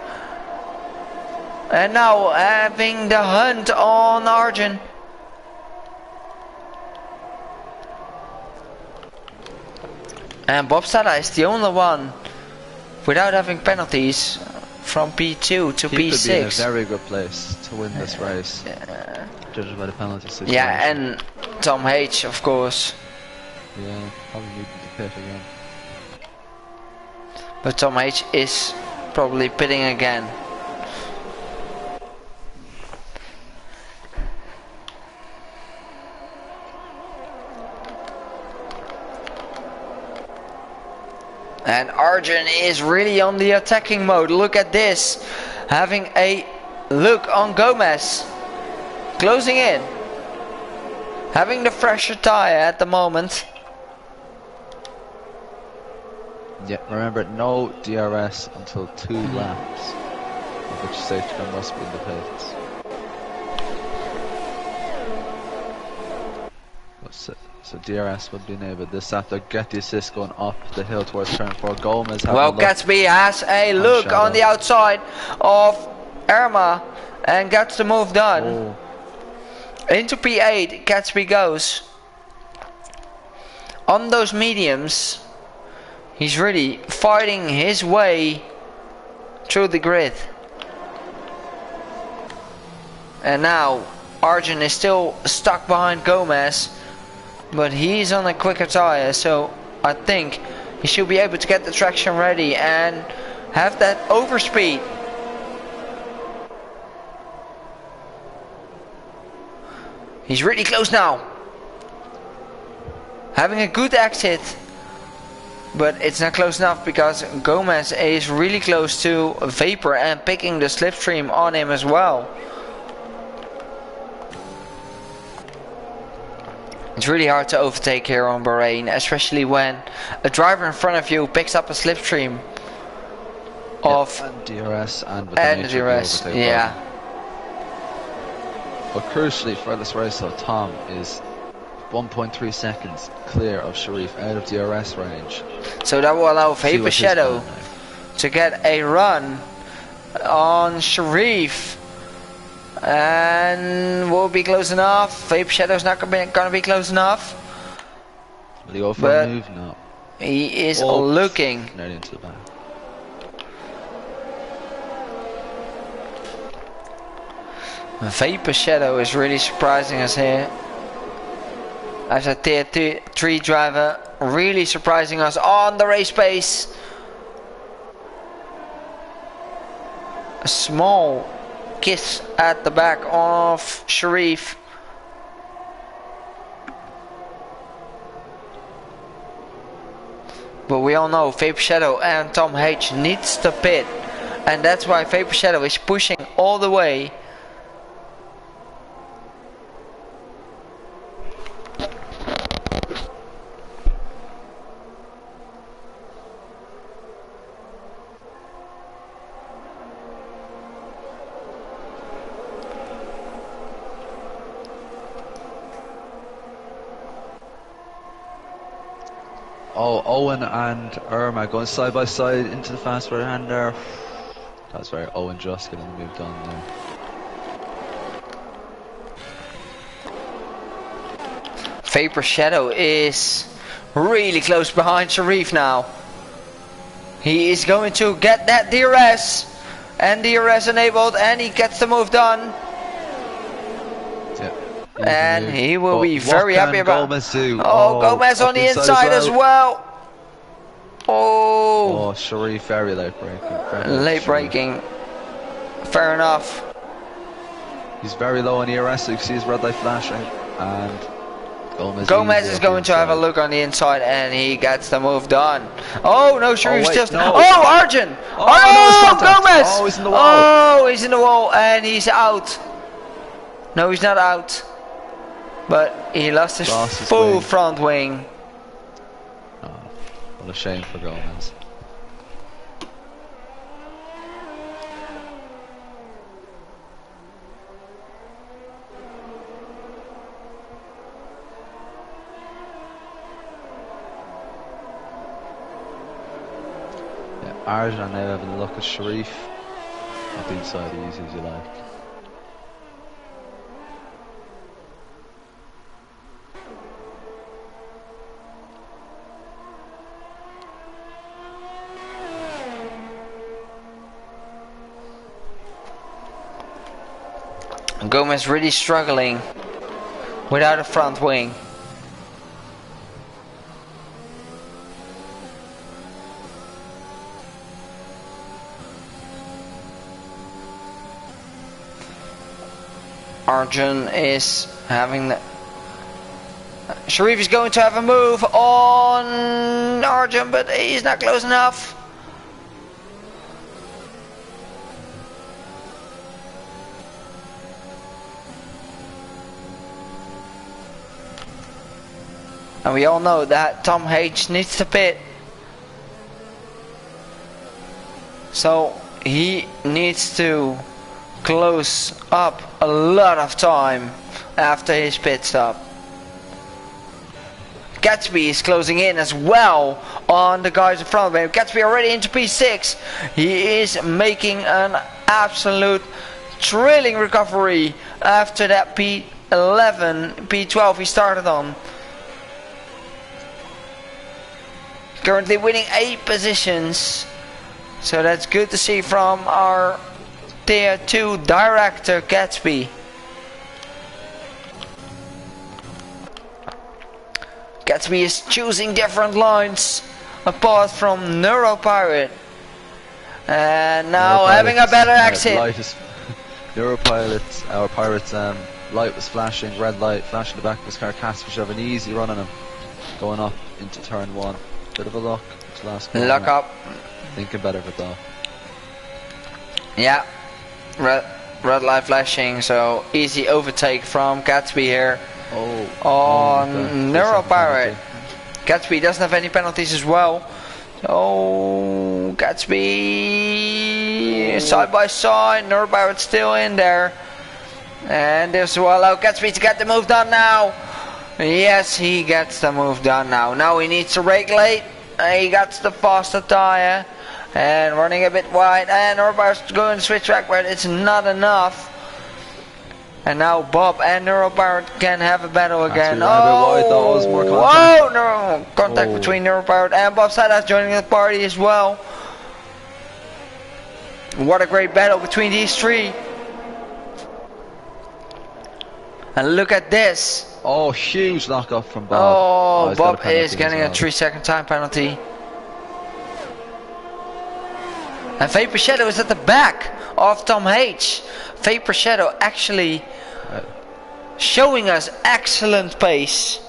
And now having the hunt on Arjun. And Bob Sada is the only one without having penalties. from P2 to He could be in a P6. very good place to win this race, judging by the penalty situation. Yeah, and Tom H, of course. Yeah, probably needing to pit again. But Tom H is probably pitting again. And Arjun is really on the attacking mode. Look at this. Having a look on Gomez. Closing in. Having the fresher tire at the moment. Yeah, remember, no DRS until 2 laps, of which safety car must be in the pits. So DRS would be enabled this after get the assist going up the hill towards turn 4. Gomez having Well, a look Gatsby has a look on the outside of Irma and gets the move done. Oh. Into P8, Gatsby goes. On those mediums, he's really fighting his way through the grid. And now Arjun is still stuck behind Gomez, but he's on a quicker tire, so I think he should be able to get the traction ready and have that overspeed. He's really close now. Having a good exit, but it's not close enough because Gomez is really close to Vapor and picking the slipstream on him as well. It's really hard to overtake here on Bahrain, especially when a driver in front of you picks up a slipstream of and DRS and DRS. Yeah. But crucially for this race, though, Tom is 1.3 seconds clear of Sharif out of DRS range. So that will allow Vapor Shadow to get a run on Sharif. And will be close enough. Vapor Shadow's not gonna be close enough. Will he go for a move? No. He is looking. Nearly into the back. Vapor Shadow is really surprising us here. As a tier 3 driver, really surprising us on the race pace. A small kiss at the back of Sharif. But we all know Vapor Shadow and Tom H needs to pit, and that's why Vapor Shadow is pushing all the way. Oh, Owen and Irma going side by side into the fast right hand there. That's where Owen just getting the move done now. Vapor Shadow is really close behind Sharif now. He is going to get that DRS, and DRS enabled, and he gets the move done. And he will be very happy about Gomez do? Gomez on the inside as well. Oh, Sharif very late braking. Late braking. Fair enough. He's very low on ERS, so you can see his red light flashing. And Gomez is going to have a look on the inside, and he gets the move done. Oh no, Sharif's just. No. Oh, Arjun! Oh, no, Gomez! Oh, he's in the wall. Oh, he's in the wall, and he's out. No, he's not out. But he lost his full front wing. Oh, what a shame for Gomez. Yeah, Arjun now having a look at Sharif. Not the inside easy as you like. Gomez really struggling without a front wing. Arjun is having the... Sharif is going to have a move on Arjun, but he's not close enough. And we all know that Tom H needs to pit. So he needs to close up a lot of time after his pit stop. Gatsby is closing in as well on the guys in front of him. Gatsby already into P6. He is making an absolute thrilling recovery after that P11, P12 he started on. Currently winning 8 positions. So that's good to see from our Tier 2 director Gatsby. Gatsby is choosing different lines apart from Neuropirate. And now having a better exit. Neuropilot, our pirate's light was flashing, red light flashing the back of his car. Gatsby should have an easy run on him. Going up into turn 1. Bit of a luck. Luck up. Thinking better of it though. Yeah. Red light flashing, so easy overtake from Gatsby here. On Neuropirate. Gatsby doesn't have any penalties as well. Oh, Gatsby side by side. Neuropirate still in there. And this will allow Gatsby to get the move done now. Yes, he gets the move done now. Now he needs to regulate. He got the faster tire. And running a bit wide. And Neuropirate's going to switch back, but it's not enough. And now Bob and Neuropirate can have a battle again. Oh, no contact between Neuropirate and Bob Sadas joining the party as well. What a great battle between these three. And look at this. Oh, huge knock off from Bob. Oh, Bob is getting a 3-second time penalty. And Vapor Shadow is at the back of Tom H. Vapor Shadow actually showing us excellent pace.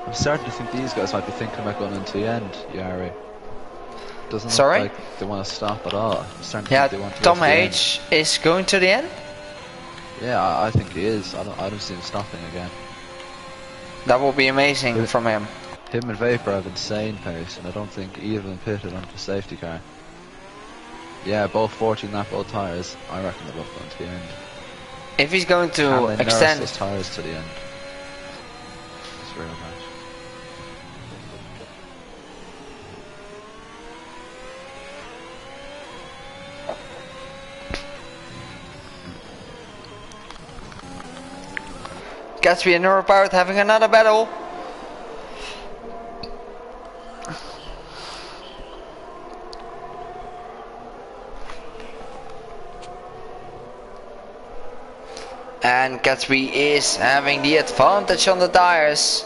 I'm starting to think these guys might be thinking about going into the end, Yari. Doesn't look like they want to stop at all. I'm starting to think they want to Tom H is going to the end? Yeah, I think he is. I don't see him stopping again. That will be amazing from him. Him and Vapor have insane pace, and I don't think either of them pitted onto the safety car. Yeah, both 14 lap old tyres. I reckon they're both going to the end. If he's going to extend those tyres to the end, it's real bad. Gatsby and Neuropirate having another battle. And Gatsby is having the advantage on the tires.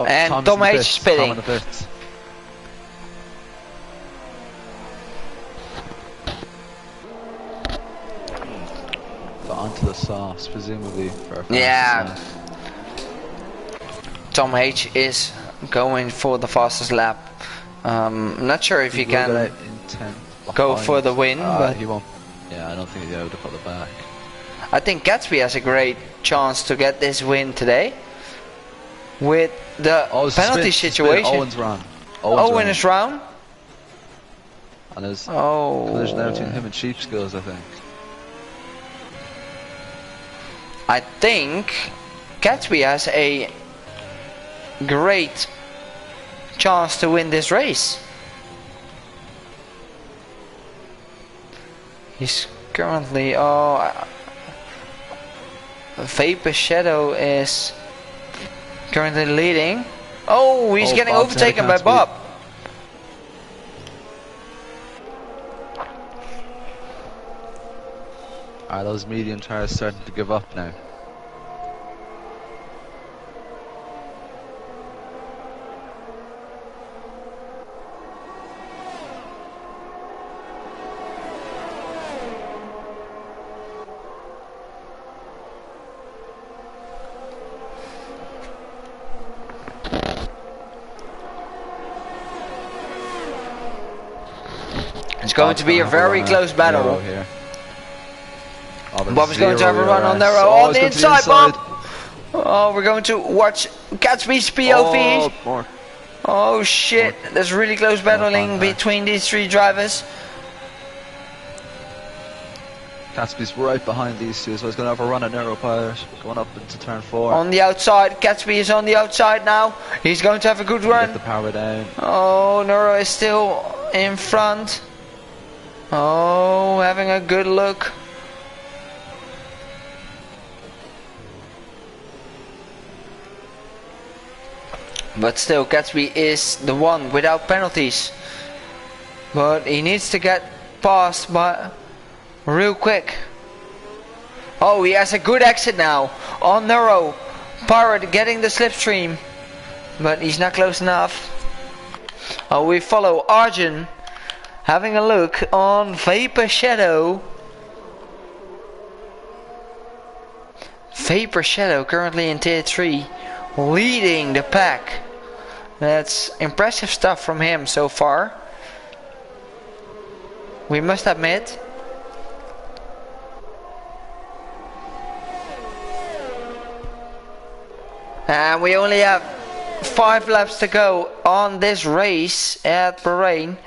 And Tom H spitting. But onto the sauce, presumably for a yeah. Tom H is going for the fastest lap. Not sure if he can go for the win, but he won't. Yeah, I don't think he'll be able to pull it back. I think Gatsby has a great chance to get this win today with the penalty situation. Owen's round. Owen is round. And there's collision there between him and Cheap Skills, I think. I think Gatsby has a great chance to win this race. He's currently Vapor Shadow is currently leading. Oh, he's getting Bob's overtaken by Bob. Those medium tires starting to give up now. It's going to be a very close battle. Here. Bob is going to have a run on Nero on the inside, Bob! Oh, we're going to watch Gatsby's POV. Oh shit, there's really close battling between these three drivers. Gatsby's right behind these two, so he's going to have a run at Nero Pyre going up into turn 4. On the outside, Gatsby is on the outside now. He's going to have a good run. Get the power down. Oh, Nero is still in front. Oh, having a good look. But still, Gatsby is the one without penalties. But he needs to get past by real quick. Oh, he has a good exit now on Nero. Pirate getting the slipstream, but he's not close enough. Oh, we follow Arjun having a look on Vapor Shadow. Vapor Shadow currently in tier 3, leading the pack. That's impressive stuff from him so far, we must admit. And we only have 5 laps to go on this race at Bahrain.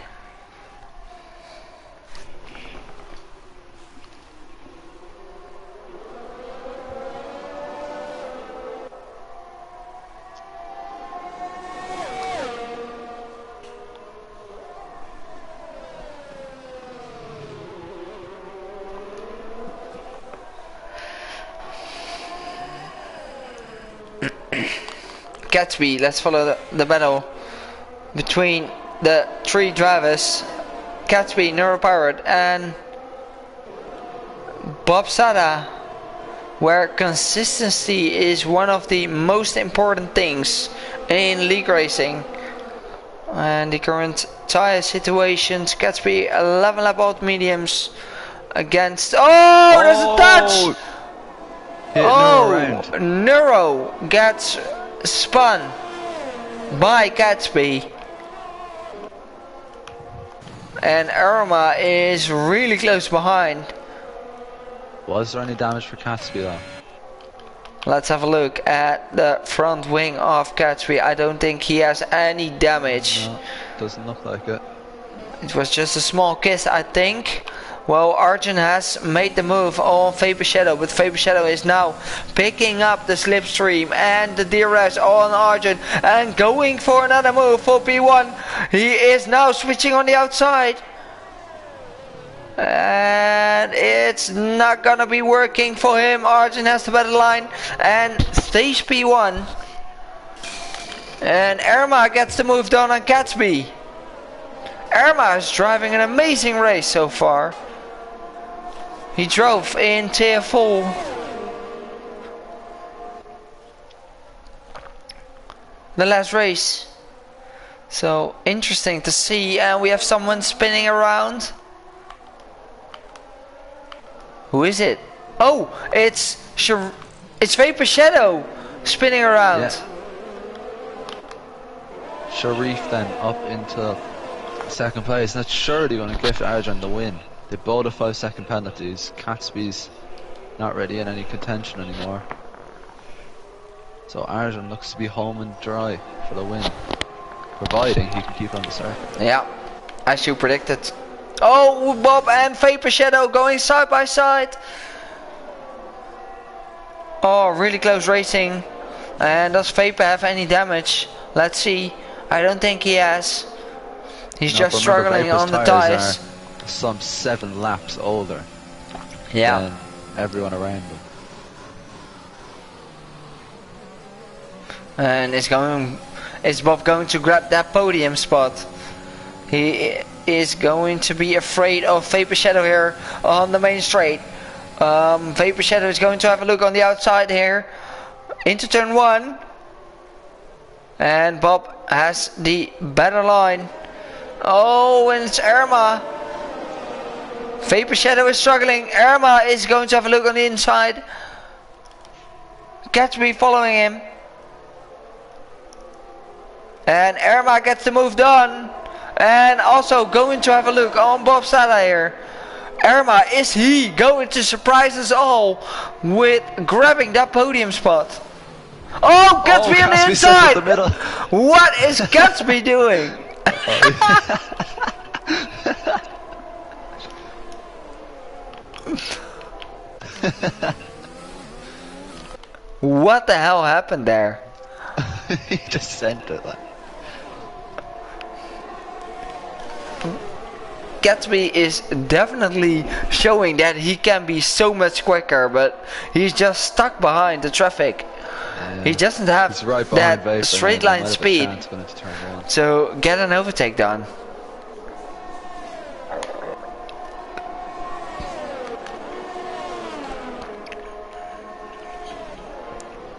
Gatsby, let's follow the battle between the 3 drivers. Gatsby, Neuropirate and Bob Sada, where consistency is one of the most important things in league racing. And the current tire situations, Gatsby 11 lap old mediums against, oh, there's a touch! Oh, Neuro gets spun by Gatsby, and Irma is really close behind. Was there any damage for Gatsby though? Let's have a look at the front wing of Gatsby. I don't think he has any damage. No, doesn't look like it. It was just a small kiss, I think. Well, Arjun has made the move on Vapor Shadow, but Vapor Shadow is now picking up the slipstream and the DRS on Arjun and going for another move for P1. He is now switching on the outside. And it's not gonna be working for him. Arjun has the better line and stays P1. And Irma gets the move done on Gatsby. Irma is driving an amazing race so far. He drove in tier 4. The last race. So interesting to see, and we have someone spinning around. Who is it? Oh, it's Vapor Shadow spinning around. Yeah. Sharif then up into second place, and that's surely going to give Arjun the win. They both have 5-second penalties. Catesby's not really in any contention anymore. So Arjun looks to be home and dry for the win, providing he can keep on the circuit. Yeah, as you predicted. Oh, Bob and Vapor Shadow going side by side. Oh, really close racing. And does Vapor have any damage? Let's see. I don't think he has. He's just struggling on the tires. Some 7 laps older than everyone around him. And is Bob going to grab that podium spot? He is going to be afraid of Vapor Shadow here on the main straight. Vapor Shadow is going to have a look on the outside here into turn 1, and Bob has the better line. Oh, and it's Irma. Vapor Shadow is struggling. Irma is going to have a look on the inside. Gatsby following him. And Irma gets the move done. And also going to have a look on Bob Sada here. Irma, is he going to surprise us all with grabbing that podium spot? Oh, Gatsby on the inside! The middle. What is Gatsby doing? What the hell happened there? He just sent it like. Gatsby is definitely showing that he can be so much quicker, but he's just stuck behind the traffic. Yeah. He doesn't have that straight line speed, so get an overtake done.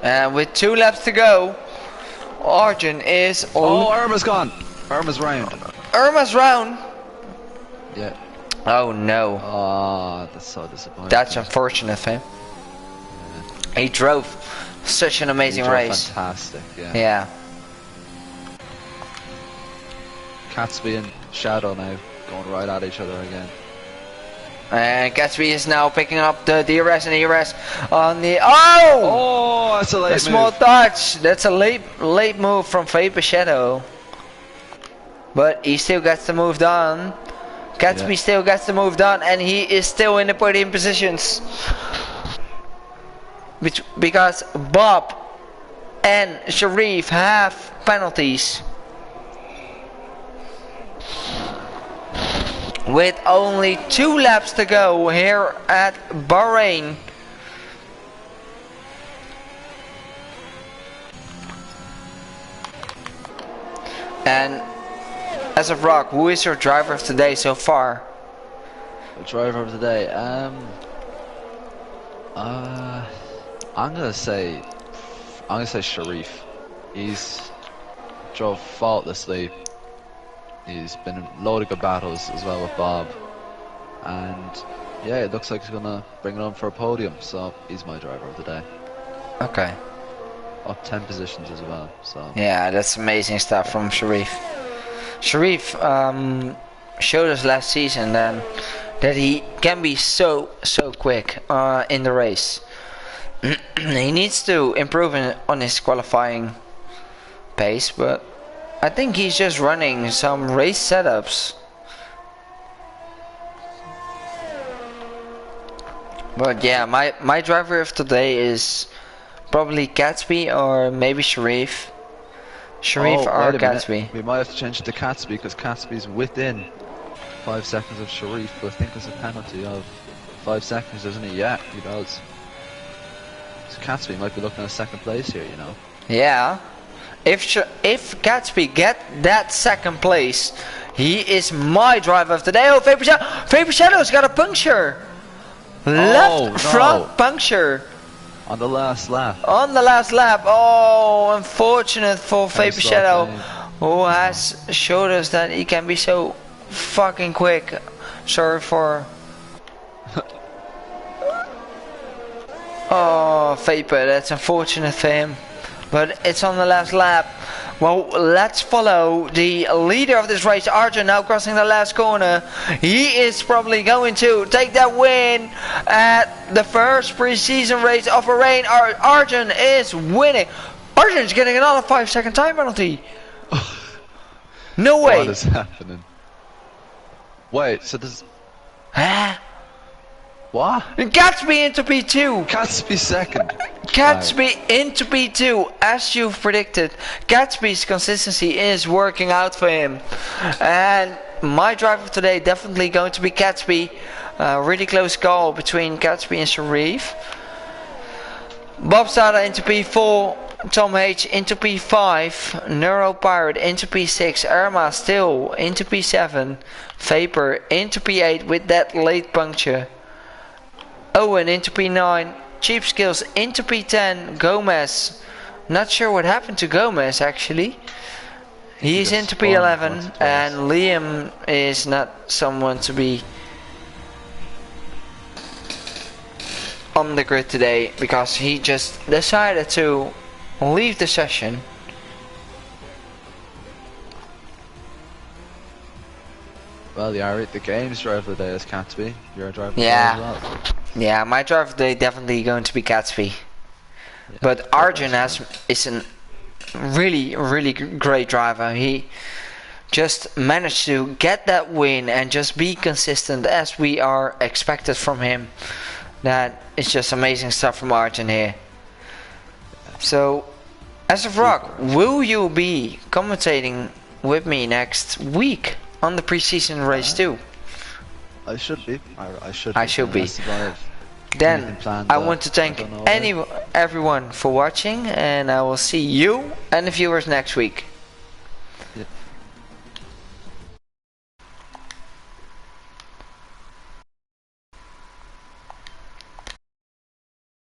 And with 2 laps to go, Arjun is... Oh, Irma's gone. Irma's round. Irma's round? Yeah. Oh no. Oh, that's so disappointing. That's unfortunate for him. Yeah. He drove such an amazing race. Fantastic, yeah. Yeah. Gatsby and Shadow now going right at each other again. And Gatsby is now picking up the DRS and ERS on the... Oh! Oh, that's a late move. Small touch. That's a late move from Vapor Shadow. But he still gets the move done. Gatsby still gets the move done, and he is still in the podium positions. Because Bob and Sharif have penalties. With only 2 laps to go here at Bahrain. And as of Rock, who is your driver of the day so far? The driver of the day, I'm gonna say Sharif. He's drove faultlessly. He's been in a load of good battles as well with Bob, and yeah, it looks like he's gonna bring it on for a podium. So he's my driver of the day. Okay. Up 10 positions as well. So yeah, that's amazing stuff from Sharif. Sharif showed us last season then that he can be so quick in the race. He needs to improve on his qualifying pace, but I think he's just running some race setups. But yeah, my driver of today is probably Gatsby or maybe Sharif. Sharif or Gatsby. We might have to change it to Gatsby because Gatsby's within 5 seconds of Sharif, but I think there's a penalty of 5 seconds, isn't it? Yeah, he does. So Gatsby might be looking at 2nd place here, you know. Yeah. If Gatsby get that 2nd place, he is my driver of the day. Oh, Vapor Shadow's got a puncture. Left front puncture. On the last lap. On the last lap. Oh, unfortunate for Vapor Shadow, who has showed us that he can be so fucking quick. Sorry for... Oh, Vapor, that's unfortunate for him. But it's on the last lap. Well, let's follow the leader of this race, Arjun, now crossing the last corner. He is probably going to take that win at the first pre-season race of Bahrain. Arjun is winning. Arjun's getting another 5-second time penalty. No way. What is happening? Wait, so this... Huh? What? Gatsby into P2. Gatsby second. Gatsby into P2, as you've predicted. Gatsby's consistency is working out for him. And my driver today definitely going to be Gatsby. Really close call between Gatsby and Sharif. Bob Sada into P4. Tom H into P5. Neuro Pirate into P6. Irma still into P7. Vapor into P8 with that late puncture. Owen into P9. Cheap Skills into P10. Gomez. Not sure what happened to Gomez actually. He's into P11. And Liam is not someone to be on the grid today because he just decided to leave the session. Well, yeah, the game's driver today is Gatsby. Your driver Yeah. as well. Yeah, my driver today definitely going to be Gatsby. Yeah, But Arjun is a really great driver. He just managed to get that win and just be consistent as we are expected from him. That is just amazing stuff from Arjun here. So, as of Rock, will you be commentating with me next week on the preseason race too? I should be. I should be. Then I want to thank everyone for watching, and I will see you and the viewers next week. Yeah.